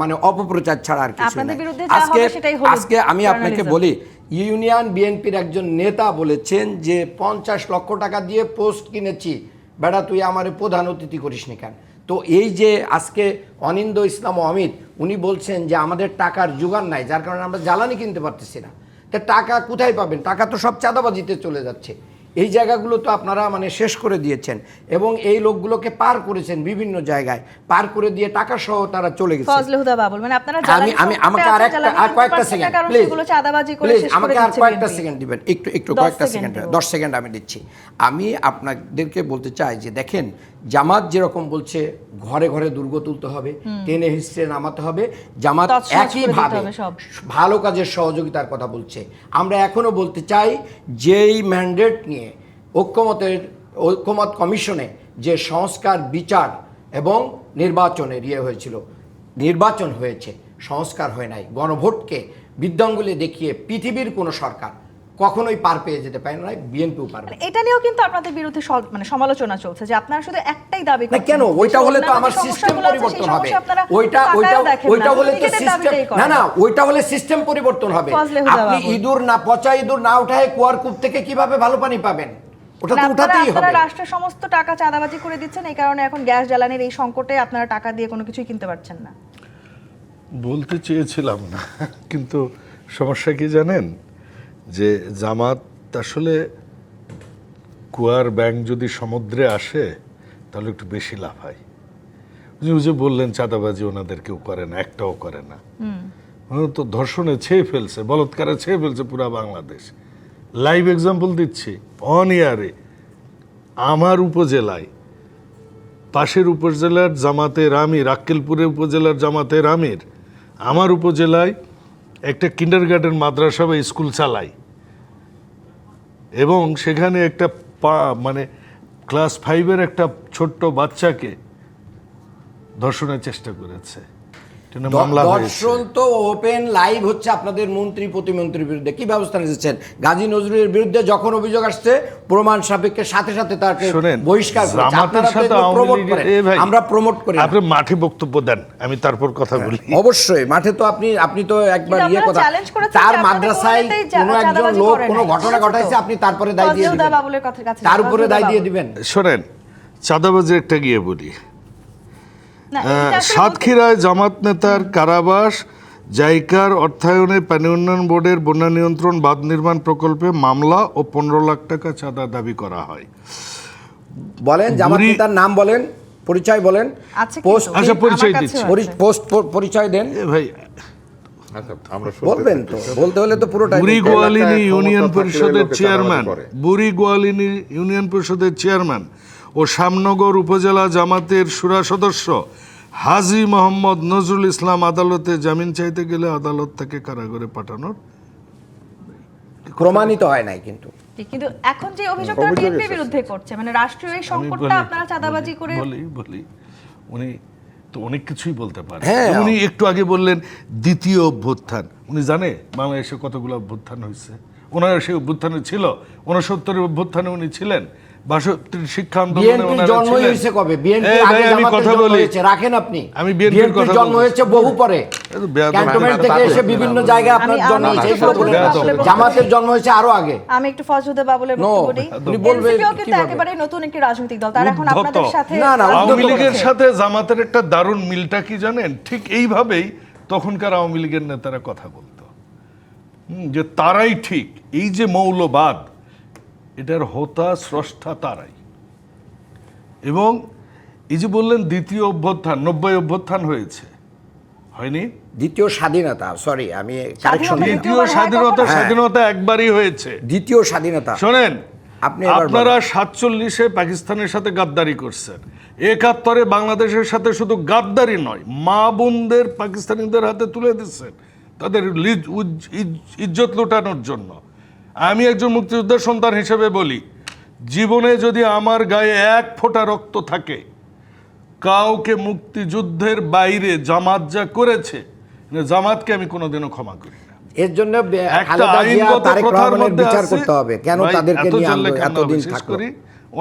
মানে অপপ্রচার ছাড়া আর কিছু আপনাদের না। বিরুদ্ধে যা হবে সেটাই হলুদ আজকে আমি আপনাকে journalism। বলি, ইউনিয়ন বিএনপির একজন নেতা বলেছেন যে 50 লক্ষ টাকা দিয়ে পোস্ট কিনেছি, বেটা তুই আমার প্রধান অতিথি করিস নি কেন? তো এই যে আজকে অনিন্দ ইসলাম অমিত উনি বলছেন যে আমাদের টাকার জোগান নাই, যার কারণে আমরা জ্বালানি কিনতে পারতেছি না। তা টাকা কোথায় পাবেন? টাকা তো সব চাঁদাবাজিতে চলে যাচ্ছে। এই জায়গাগুলো তো আপনারা মানে শেষ করে দিয়েছেন এবং এই লোকগুলোকে পার করেছেন বিভিন্ন জায়গায়, পার করে দিয়ে টাকা সহ তারা চলে গেছে। ফজলে হুদা বাবুল, মানে আপনারা আমাকে আর কয়েকটা সেকেন্ড প্লিজ, চাঁদাবাজি করে শেষ করে আমাকে আর দিচ্ছে কয়েকটা BNP। সেকেন্ড দিবেন, একটু 10 কয়েকটা সেকেন্ড সেকেন্ড, দেব। 10 সেকেন্ড আমি দিচ্ছি। আমি আপনাদেরকে বলতে চাই যে দেখেন, জামাত যেরকম বলছে ঘরে ঘরে দুর্গ তুলতে হবে, টেনে হিস্ট্রে নামাতে হবে, জামাত তছনছ করে দিতে একইভাবে হবে সব। ভালো কাজের সহযোগিতার কথা বলছে। আমরা এখনো বলতে চাই যেই ম্যান্ডেট নিয়ে ঐক্যমত কমিশনে যে সংস্কার বিচার এবং নির্বাচনের হয়েছিল, নির্বাচন হয়েছে, সংস্কার হয় নাই। গণভোটকে বৃদ্ধাঙ্গুলি দেখিয়ে পৃথিবীর কোনো সরকার কখনোই পার পেয়ে যেতে পারে না, বিএনপিও পারবে না। এটা নিয়েও কিন্তু আপনাদের বিরুদ্ধে মানে সমালোচনা চলছে যে আপনারা শুধু একটাই দাবি না করছেন। কেন? ওইটা হলে তো অন্যান্য আমার যে সিস্টেম সমস্যাগুলো আছে, পরিবর্তন সেই হবে। সমস্যা আপনারা ওইটা তাকায়ও দেখেন না, হলে তো নিজেদের সিস্টেম, দাবিটাই করেন। না ওইটা হলে সিস্টেম পরিবর্তন হবে। ফজলে হুদা আপনি বাবুল। পচা ইঁদুর না উঠায় কুয়ার কূপ থেকে কিভাবে ভালো পানি পাবেন? ওটা তো উঠাতেই হবে। আপনারা রাষ্ট্রের সমস্ত টাকা চাঁদাবাজি করে দিচ্ছেন, এই কারণে এখন গ্যাস জ্বালানির এই সংকটে আপনারা টাকা দিয়ে কোনো কিছুই কিনতে পারছেন না। বলতে চেয়েছিলাম না, কিন্তু সমস্যা কি জানেন, যে জামাত আসলে কুয়ার ব্যাঙ যদি সমুদ্রে আসে তাহলে একটু বেশি লাফায়। উনি যে বললেন চাঁদাবাজি ওনাদের কেউ করে না, একটাও করে না। তো ধর্ষণে ছেয়ে ফেলছে, বলৎকারে ছেয়ে ফেলছে পুরা বাংলাদেশ। লাইভ এক্সাম্পল দিচ্ছি, অন ইয়ারে আমার উপজেলায়, পাশের উপজেলার জামাতের আমির, আক্কেলপুরের উপজেলার জামাতের আমির আমার উপজেলায় একটা কিন্ডারগার্টেন মাদ্রাসা বা স্কুল চালায় এবং সেখানে একটা মানে ক্লাস 5-এর একটা ছোট্ট বাচ্চাকে ধর্ষণের চেষ্টা করেছে, মামলা হয়েছে। দর্শন তো ওপেন লাইভ হচ্ছে আপনাদের মন্ত্রী প্রতিমন্ত্রীর বিরুদ্ধে। কি ব্যবস্থা নিয়েছেন? গাজী নজরুলের বিরুদ্ধে যখন অভিযোগ আসছে প্রমাণ সাপেক্ষে সাথে সাথে তাকে বহিষ্কার করেছে। জামাতের সাথে আওয়ামী লীগের, আমরা প্রমোট করি না। আপনি মাঠে বক্তব্য দেন, আমি তারপর কথা বলি। অবশ্যই মাঠে তো আপনি তো একবার কিন্তু ইয়ে আপনারা কথা, চ্যালেঞ্জ করেছেন তার যে আপনাদের মাদ্রাসায় কোনোটাই কোনো একজন চাঁদাবাজি লোক করে কোনো নাই। ঘটনা ঘটাইছে, আপনি তারপরে দায় দিয়ে ফজলে হুদা দিবেন, বাবুলের কাছে তার উপরে দায় দিয়ে দিবেন। শোনেন, চাঁদাবাজি একটা গিয়ে বলি। না, এটা আসলে সাতক্ষীরায় জামাত নেতার কারাবাস, জাইকার অর্থায়নে পানি উন্নয়ন বোর্ডের বন্যা নিয়ন্ত্রণ বাঁধ নির্মাণ প্রকল্পে মামলা ও 15 লাখ টাকা চাঁদা দাবি করা হয়। বলেন জামাত নেতার নাম বলেন, পরিচয় বলেন, আছে কিন্তু, পোস্ট আচ্ছা, পরিচয় আমার দিচ্ছি। কাছেও আছে। পোস্ট পরিচয় দেন। এ ভাই, আচ্ছা, আমরা বলবেন তো, বলতে হলে তো পুরোটাই বুড়ি বলতে হবে। গোয়ালিনী একটা ইউনিয়ন ক্ষমতা থাকলে পরিষদের লোকে চেয়ারম্যান, চাঁদাবাজি করে। বুড়ি গোয়ালিনী ইউনিয়ন পরিষদের চেয়ারম্যান ও শ্যামনগর উপজেলা জামাতের শুরা সদস্য হাজী মোহাম্মদ নজরুল ইসলাম আদালতে জামিন চাইতে গেলে আদালত তাকে কারাগারে পাঠানোর প্রমাণিত হয় নাই কিন্তু। কিন্তু এখন যে অভিযোগটা অভিযোগ বিএনপির এসেছে। বিরুদ্ধে করছে, মানে রাষ্ট্রীয় এই আমি সংকটটা আপনারা চাঁদাবাজি করে বলি উনি তো অনেক কিছুই বলতে পারেন। হ্যাঁ। উনি একটু আগে বললেন দ্বিতীয় অভ্যুত্থান, উনি জানে বাংলাদেশে কতগুলো অভ্যুত্থান হয়েছে? ওনারা সেই অভ্যুত্থানে ছিল, 69 অভ্যুত্থানে উনি ছিলেন, 62 শিক্ষা আন্দোলনে বিএনপির ওনারা জন্ম ছিলেন। হয়েছে কবে? বিএনপি এই ভাই, আগে আমি জামাতের কথা জন্ম বলি। হয়েছে, রাখেন আপনি। আমি বিএনপির কথা জন্ম বলছি। হয়েছে বহু পরে, তো বেয়াদব ক্যান্টনমেন্ট আমি- থেকে এসে বিভিন্ন জায়গায় আপনার আমি- জন্ম আমি হয়েছে, একটু এগুলো বলে না। বেয়াদব। জামাতের জন্ম হয়েছে আরো আগে। আমি একটু ফজলুদা বাবুলের No, বক্তব্য দিই। উনি বলবেন এনসিপিও কিন্তু কিভাবে? একেবারে নতুন একটি রাজনৈতিক দল, তারা এখন উদ্ধত। আপনাদের সাথে না, না, রাজনীতি আওয়ামী লীগের করছে। সাথে জামাতের একটা দারুণ মিলটা কি জানেন? ঠিক এইভাবেই তখনকার আওয়ামী লীগের নেতারা কথা বলতো, যে তারাই ঠিক, এই যে মৌলবাদ এটার হোতা স্রষ্টা তারাই। এবং এই যে বললেন দ্বিতীয় অভ্যুত্থান, 90 অভ্যুত্থান হয়েছে, হয়নি? দ্বিতীয় স্বাধীনতা, সরি আমি কারেকশন, স্বাধীনতা দ্বিতীয় হয় স্বাধীনতা, কখনো? স্বাধীনতা একবারই হয়েছে। দ্বিতীয় স্বাধীনতা। শোনেন, আপনি এবার আপনারা 47-এ পাকিস্তানের সাথে গাদ্দারি করছেন, 71-এ বাংলাদেশের সাথে শুধু গাদ্দারি নয়, মা বোনদের পাকিস্তানিদের হাতে তুলে দিচ্ছেন তাদের ইজ্জত লুটানোর জন্য। আমি একজন মুক্তিযোদ্ধার সন্তান হিসেবে বলি, জীবনে যদি আমার গায়ে এক ফোঁটা রক্ত থাকে, কাউকে মুক্তিযুদ্ধের বাইরে জামাত যা করেছে, জামাতকে আমি কোনোদিনও ক্ষমা করি না। এর জন্য একটা খালেদা জিয়া, আইনগত তারেক প্রথার রহমানের মধ্যে বিচার আছে। করতে হবে, কেন ভাই, তাদেরকে এত নিয়ে জানলে কেন এতদিন বিশেষ থাকলো। করি,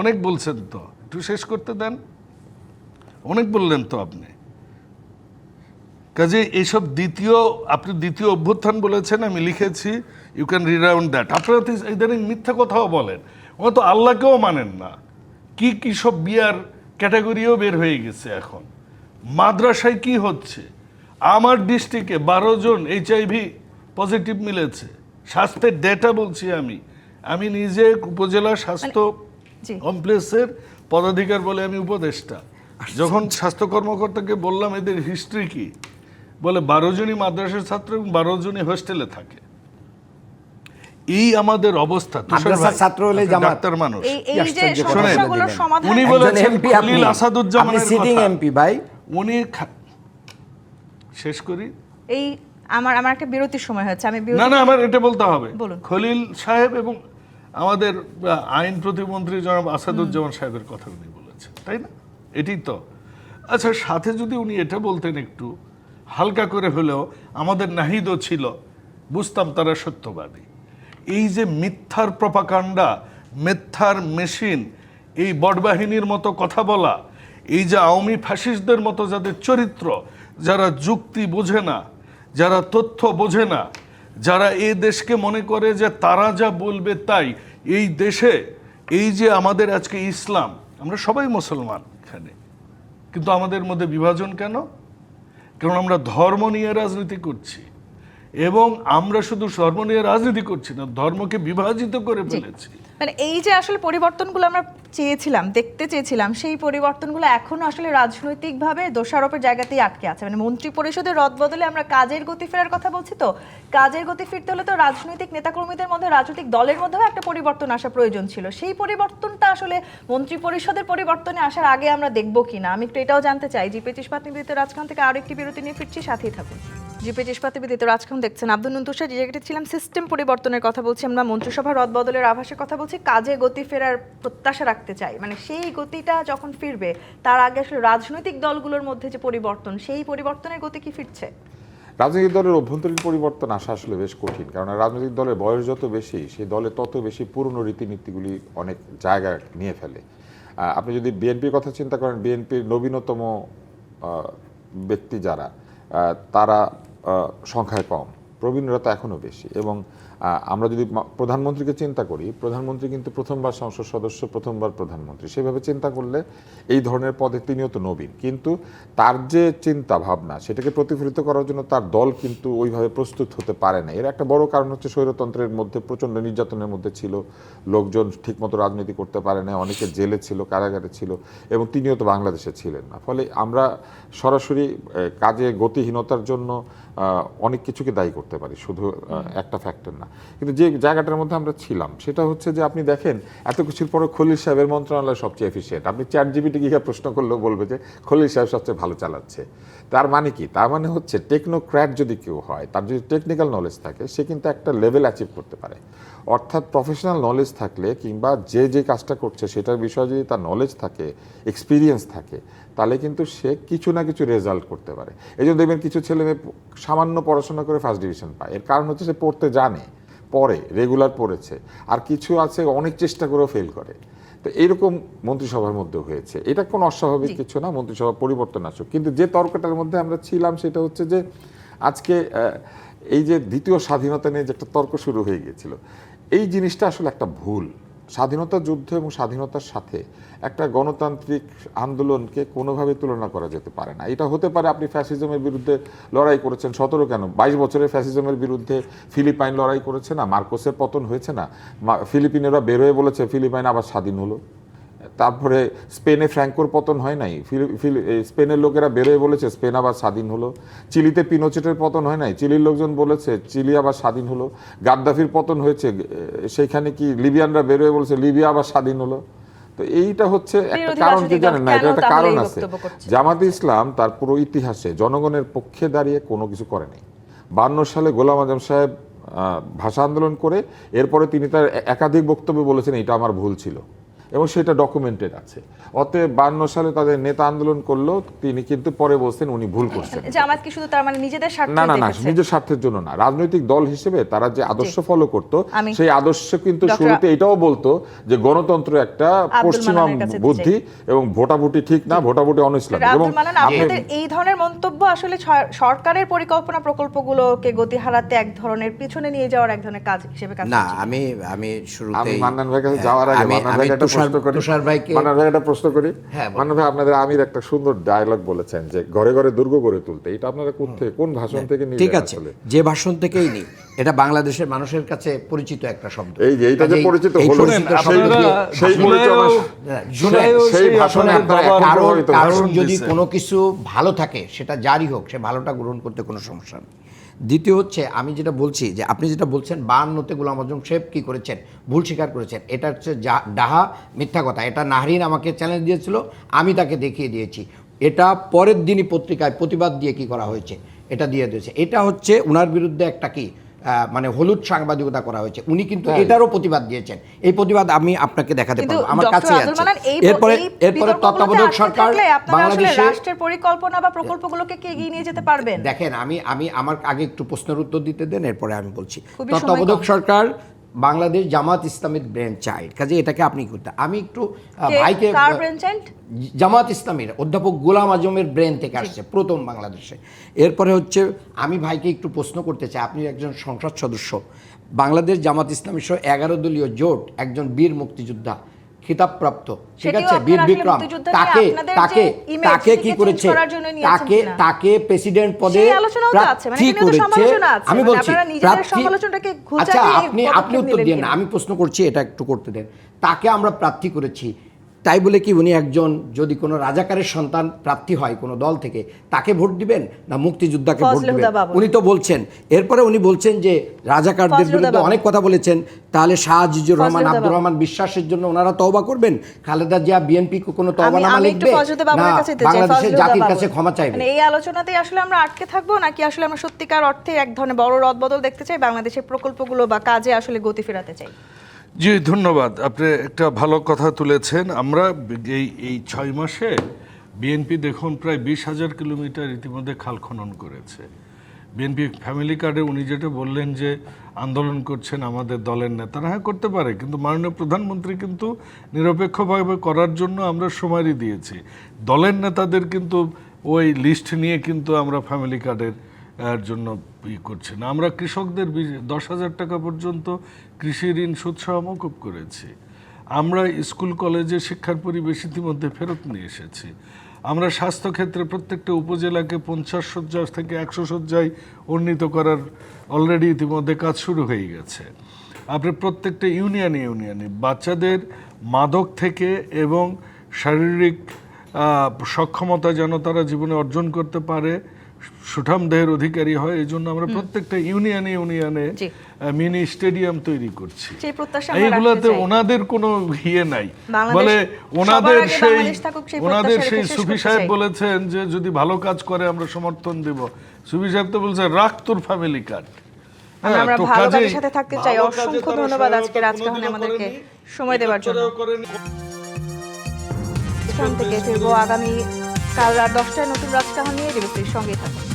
অনেক বলছেন তো, একটু শেষ করতে দেন, অনেক বললেন তো আপনি। কাজে এইসব আপনি দ্বিতীয় অভ্যুত্থান বলেছেন, আমি লিখেছি, ইউ ক্যান রিরাউন্ড দ্যাট। আপনারা তো ইদানিং মিথ্যা কথাও বলেন, ওরা তো আল্লাহকেও মানেন না। কি কি সব বিয়ার ক্যাটাগরিও বের হয়ে গেছে এখন। মাদ্রাসায় কি হচ্ছে, আমার ডিস্ট্রিক্টে 12 জন HIV পজিটিভ মিলেছে, স্বাস্থ্যের ডেটা বলছি আমি নিজে উপজেলা স্বাস্থ্য জি। কমপ্লেক্সের পদাধিকার বলে আমি উপদেষ্টা। যখন স্বাস্থ্য কর্মকর্তাকে বললাম এদের হিস্ট্রি কি, বলে 12 জনই মাদ্রাসার ছাত্র এবং 12 জনই হোস্টেলে থাকে। এই আমাদের অবস্থা। মাদ্রাসার ছাত্র হলে জামাত। ডাক্তার মানুষ। এই যে সমস্যাগুলোর সমাধান উনি বলেছেন খলিল আসাদুজ্জামানের কথা। সিটিং এমপি ভাই, উনি শেষ করি। এই আমার একটা বিরতির সময় হচ্ছে, আমি না আমার এটা বলতে হবে। বলুন। খলিল সাহেব এবং আমাদের আইন প্রতিমন্ত্রী জনাব আসাদুজ্জামান সাহেবের কথা উনি বলেছেন, তাই না? এটি তো আচ্ছা, সাথে যদি উনি এটা বলতেন একটু হালকা করে হলেও, আমাদের নাহিদও ছিল, বুঝতাম তারা সত্যবাদী। এই যে মিথ্যার প্রপাকাণ্ডা, মিথ্যার মেশিন, এই বটবাহিনীর মতো কথা বলা, এই যে আওয়ামী ফ্যাসিস্টদের মতো যাদের চরিত্র, যারা যুক্তি বোঝে না, যারা তথ্য বোঝে না, যারা এই দেশকে মনে করে যে তারা যা বলবে তাই, এই দেশে এই যে আমাদের আজকে ইসলাম, আমরা সবাই মুসলমান এখানে, কিন্তু আমাদের মধ্যে বিভাজন কেন? কারণ আমরা ধর্ম নিয়ে রাজনীতি করছি, এবং আমরা শুধু ধর্ম নিয়ে রাজনীতি করছি না, ধর্মকে বিভাজিত করে ফেলেছি। মানে এই যে আসলে পরিবর্তনগুলো আমরা দেখতে চেয়েছিলাম, সেই পরিবর্তনগুলো এখনো আসলে রাজনৈতিকভাবে দোষারোপের জায়গাতেই আটকে আছে। মানে মন্ত্রী পরিষদের রদবদলে আমরা কাজের গতি ফেরার কথা বলছি, তো কাজের গতি ফিরতে হলে তো রাজনৈতিক নেতাকর্মীদের মধ্যে, রাজনৈতিক দলের মধ্যেও একটা পরিবর্তন আসা প্রয়োজন ছিল। সেই পরিবর্তনটা আসলে মন্ত্রী পরিষদের পরিবর্তনে আসার আগে আমরা দেখবো কিনা, আমি একটু এটাও জানতে চাই। জিপি ইস্পাত নিবেদিত রাজখান থেকে আরো একটি বিরতি নিয়ে ফিরছি, সাথেই থাকুন। জিপি ইস্পাত নিবেদিত রাজখান দেখছেন। আব্দুল নন্তুষা যে জায়গাটি ছিলাম, সিস্টেম পরিবর্তনের কথা বলছি আমরা, মন্ত্রিসভা রদবদলের আভাসের কথা বলছি, কাজে গতি ফেরার প্রত্যাশা রাখতে চাই। মানে সেই গতিটা যখন ফিরবে, তার আগে আসলে রাজনৈতিক দলগুলোর মধ্যে যে পরিবর্তন, সেই পরিবর্তনের গতি কি ফিরছে? রাজনৈতিক দলের অভ্যন্তরীণ পরিবর্তন আসা আসলে বেশ কঠিন, কারণ রাজনৈতিক দলের বয়স যত বেশি, সেই দলে তত বেশি পুরনো রীতিনীতিগুলি অনেক জায়গা নিয়ে ফেলে। আপনি যদি বিএনপির কথা চিন্তা করেন, বিএনপির নবীনতম ব্যক্তি যারা, তারা সংখ্যায় কম, প্রবীণরা তো এখনও বেশি। এবং আমরা যদি প্রধানমন্ত্রীকে চিন্তা করি, প্রধানমন্ত্রী কিন্তু প্রথমবার সংসদ সদস্য, প্রথমবার প্রধানমন্ত্রী, সেভাবে চিন্তা করলে এই ধরনের পদে তিনিও তো নবীন, কিন্তু তার যে চিন্তা ভাবনা সেটাকে প্রতিফলিত করার জন্য তার দল কিন্তু ওইভাবে প্রস্তুত হতে পারে না। এর একটা বড় কারণ হচ্ছে স্বৈরতন্ত্রের মধ্যে প্রচণ্ড নির্যাতনের মধ্যে ছিল, লোকজন ঠিকমতো রাজনীতি করতে পারে না, অনেকে জেলে ছিল, কারাগারে ছিল, এবং তিনিও তো বাংলাদেশে ছিলেন না। ফলে আমরা সরাসরি কাজে গতিহীনতার জন্য অনেক কিছুকে দায়ী করতে পারি, শুধু একটা ফ্যাক্টর না। কিন্তু যে জায়গাটার মধ্যে আমরা ছিলাম সেটা হচ্ছে যে, আপনি দেখেন এত কিছুর পরে খলিল সাহেবের মন্ত্রণালয় সবচেয়ে এফিসিয়েন্ট। আপনি ChatGPT গিয়ে প্রশ্ন করলেও বলবে যে খলিল সাহেব সবচেয়ে ভালো চালাচ্ছে। তার মানে কি? তার মানে হচ্ছে টেকনোক্র্যাট যদি কেউ হয়, তার যদি টেকনিক্যাল নলেজ থাকে, সে কিন্তু একটা লেভেল অ্যাচিভ করতে পারে। অর্থাৎ প্রফেশনাল নলেজ থাকলে, কিংবা যে কাজটা করছে সেটার বিষয়ে যদি তার নলেজ থাকে, এক্সপিরিয়েন্স থাকে, তাহলে কিন্তু সে কিছু না কিছু রেজাল্ট করতে পারে। এই জন্য দেখবেন কিছু ছেলে মেয়ে সামান্য পড়াশোনা করে ফার্স্ট ডিভিশন পায়, এর কারণ হচ্ছে সে পড়তে জানে, পড়ে, রেগুলার পড়েছে। আর কিছু আছে অনেক চেষ্টা করেও ফেল করে। তো এইরকম মন্ত্রিসভার মধ্যে হয়েছে। এটা কোনো অস্বাভাবিক কিছু না, মন্ত্রিসভা পরিবর্তন আসুক। কিন্তু যে তর্কটার মধ্যে আমরা ছিলাম সেটা হচ্ছে যে, আজকে এই যে দ্বিতীয় স্বাধীনতা নিয়ে যে একটা তর্ক শুরু হয়ে গিয়েছিল, এই জিনিসটা আসলে একটা ভুল। স্বাধীনতা যুদ্ধ এবং স্বাধীনতার সাথে একটা গণতান্ত্রিক আন্দোলনকে কোনোভাবে তুলনা করা যেতে পারে না। এটা হতে পারে আপনি ফ্যাসিজমের বিরুদ্ধে লড়াই করেছেন 17 কেন 22 বছরের ফ্যাসিজমের বিরুদ্ধে ফিলিপাইন লড়াই করেছে না, মার্কোসের পতন হয়েছে না, ফিলিপিনেরা বের হয়ে বলেছে ফিলিপাইন আবার স্বাধীন হলো। তারপরে স্পেনে ফ্র্যাঙ্কোর পতন হয় নাই, স্পেনের লোকেরা বেরোয় বলেছে স্পেন আবার স্বাধীন হলো। চিলিতে পিনোচেটের পতন হয় নাই, চিলির লোকজন বলেছে চিলি আবার স্বাধীন হলো। গাদ্দাফির পতন হয়েছে, সেইখানে কি লিবিয়ানরা বেরোয় বলেছে লিবিয়া আবার স্বাধীন হলো। তো এইটা হচ্ছে একটা কারণ, কি জানেন না, এটা একটা কারণ আছে। জামাতে ইসলাম তার পুরো ইতিহাসে জনগণের পক্ষে দাঁড়িয়ে কোনো কিছু করে নাই। 52 সালে গোলাম আজম সাহেব ভাষা আন্দোলন করে, এরপরে তিনি তার একাধিক বক্তব্যে বলেছেন এটা আমার ভুল ছিল। এবং সেটা ডকুমেন্টেড আছে। অতএব 52 সালে তাদের নেতা আন্দোলন করলো, তিনি কিন্তু পরে বলছেন উনি ভুল করছেন। জামাত কি শুধু তার মানে নিজেদের স্বার্থ না, দেখেছে? নিজের স্বার্থের জন্য না, রাজনৈতিক দল হিসেবে তারা যে আদর্শ ফলো করত, আমি সেই আদর্শ কিন্তু ডক্টর শুরুতে এটাও বলতো যে গণতন্ত্র একটা পশ্চিমা মান্নানের কাছে বুদ্ধি এবং ভোটাভুটি ঠিক না, ভোটাভুটি অনইসলামিক। এবং আব্দুল মান্নান, আপনাদের এই ধরনের মন্তব্য আসলে সরকারের পরিকল্পনা প্রকল্পগুলোকে গতি হারাতে এক ধরনের পিছনে নিয়ে যাওয়ার এক ধরনের কাজ হিসেবে কাজ না, করছে। আমি শুরুতে আমি মান্নান ভাইয়ের কাছে যাওয়ার আগে মান্নান ভাইকে একটা প্রশ্ন করি। তুষার ভাইকে মান্নান ভাইকে একটা প্রশ্ন করি। হ্যাঁ, বলুন। মান্নান ভাই, আপনাদের আমির একটা সুন্দর ডায়লগ বলেছেন যে ঘরে ঘরে দুর্গ গড়ে তুলতে, এটা আপনারা কোন ভাষণ থেকে নিয়ে ঠিক আছে, যে ভাষণ থেকেই নিই, এটা বাংলাদেশের মানুষের কাছে পরিচিত একটা শব্দ। এই যে এইটা যে কাজেই পরিচিত এই হলো, পরিচিত সেই শব্দ দিয়ে সেই পরিচয় সেই ভাষণে আপনারা কারণ যদি কোনো কিছু ভালো থাকে সেটা জারি হোক, সে ভালোটা গ্রহণ করতে কোনো সমস্যা নেই। দ্বিতীয় হচ্ছে, আমি যেটা বলছি যে আপনি যেটা বলছেন 52তে গোলাম আজম সাহেব কি করেছেন, ভুল স্বীকার করেছেন, এটা হচ্ছে ডাহা মিথ্যা কথা। এটা নাহরিন আমাকে চ্যালেঞ্জ দিয়েছিল, আমি তাকে দেখিয়ে দিয়েছি। এটা পরের দিনই পত্রিকায় প্রতিবাদ দিয়ে কি করা হয়েছে, এটা দিয়ে দিয়েছে। এটা হচ্ছে ওনার বিরুদ্ধে একটা কি মানে হলুদ সাংবাদিকতা করা হয়েছে। উনি কিন্তু এটারও প্রতিবাদ দিয়েছেন। এই প্রতিবাদ আমি আপনাকে দেখাতে পারবো, আমার কাছে আছে। এরপরে তত্ত্বাবধায়ক সরকার বাংলাদেশে রাষ্ট্রের পরিকল্পনা বা প্রকল্পগুলোকে কি এগিয়ে নিয়ে যেতে পারবেন? দেখেন, আমি আমার আগে একটু প্রশ্নের উত্তর দিতে দেন, এরপরে আমি বলছি। তত্ত্বাবধায়ক সরকার বাংলাদেশ জামাত ইসলামীর ব্রেন চাইল্ড, কাজে এটাকে আপনি করতে, আমি একটু ভাইকে, জামাত ইসলামীর অধ্যাপক গোলাম আজমের ব্রেন থেকে আসছে প্রথম বাংলাদেশে। এরপরে হচ্ছে আমি ভাইকে একটু প্রশ্ন করতে চাই, আপনি একজন সংসদ সদস্য, বাংলাদেশ জামাত ইসলামী সহ 11 দলীয় জোট, একজন বীর মুক্তিযোদ্ধা খিতাবপ্রাপ্ত, ঠিক আছে, বীর বিক্রম, তাকে কি করেছে, তাকে প্রেসিডেন্ট পদে প্রার্থী করেছে। আমি বলছি আচ্ছা, আপনি উত্তর দিয়ে না, আমি প্রশ্ন করছি, এটা একটু করতে দেন। তাকে আমরা প্রার্থী করেছি, তাই বলে কি উনি একজন, যদি কোনো রাজাকারের সন্তান প্রার্থী হয় কোনো দল থেকে, তাকে ভোট দিবেন না মুক্তিযোদ্ধাকে ভোট দিবেন? উনি তো বলছেন, এরপরে উনি বলছেন যে রাজাকারদের বিরুদ্ধে অনেক কথা বলেছেন, তাহলে শাহ আজিজুর রহমান, আব্দুর রহমান বিশ্বাসের জন্য ওনারা তওবা করবেন, খালেদা জিয়া বিএনপি কোনো তওবানামা লিখবে না বাংলাদেশের জাতির কাছে ক্ষমা চাইবে? এই আলোচনাতেই আসলে আমরা আটকে থাকবো, নাকি আসলে আমরা সত্যিকার অর্থে এক ধরনের বড় রদবদল দেখতে চাই, বাংলাদেশের প্রকল্পগুলো বা কাজে আসলে গতি ফেরাতে চাই? জি, ধন্যবাদ। আপনি একটা ভালো কথা তুলেছেন। আমরা এই 6 মাসে বিএনপি দেখুন প্রায় 20,000 কিলোমিটার ইতিমধ্যে খাল খনন করেছে। বিএনপি ফ্যামিলি কার্ডে উনি যেটা বললেন যে আন্দোলন করছেন আমাদের দলের নেতারা, হ্যাঁ করতে পারে, কিন্তু মাননীয় প্রধানমন্ত্রী কিন্তু নিরপেক্ষভাবে করার জন্য আমরা সুমারি দিয়েছি। দলের নেতাদের কিন্তু ওই লিস্ট নিয়ে কিন্তু আমরা ফ্যামিলি কার্ডের জন্য করছি না। আমরা কৃষকদের 10,000 টাকা পর্যন্ত কৃষি ঋণ সুদসহ মওকুফ করেছি। আমরা স্কুল কলেজে শিক্ষার পরিবেশ ইতিমধ্যে ফেরত নিয়ে এসেছি। আমরা স্বাস্থ্যক্ষেত্রে প্রত্যেকটা উপজেলাকে 50 শয্যা থেকে 100 শয্যায় উন্নীত করার অলরেডি ইতিমধ্যে কাজ শুরু হয়ে গেছে। আপনি প্রত্যেকটা ইউনিয়নে বাচ্চাদের মাদক থেকে এবং শারীরিক সক্ষমতা যেন তারা জীবনে অর্জন করতে পারে, সুঠাম দেহের অধিকারী হয়, এই জন্য আমরা প্রত্যেকটা ইউনিয়নে মিনি স্টেডিয়াম তৈরি করছি। এইগুলোতে ওনাদের কোনো ইয়ে নাই, বলে ওনাদের সেই সুফি সাহেব বলেছেন যে যদি ভালো কাজ করে আমরা সমর্থন দেব। সুফি সাহেব তো বলছে রাখ তোর ফ্যামিলি কার্ড। আমরা ভালো কাজের সাথে থাকতে চাই। অসংখ্য ধন্যবাদ আজকে রাজকাহনে আমাদেরকে সময় দেওয়ার জন্য। থেকে ফিরবো আগামী কাল রাত 10টায় নতুন রাজকাহন নিয়ে। ডিবিসির সঙ্গেই থাকুন।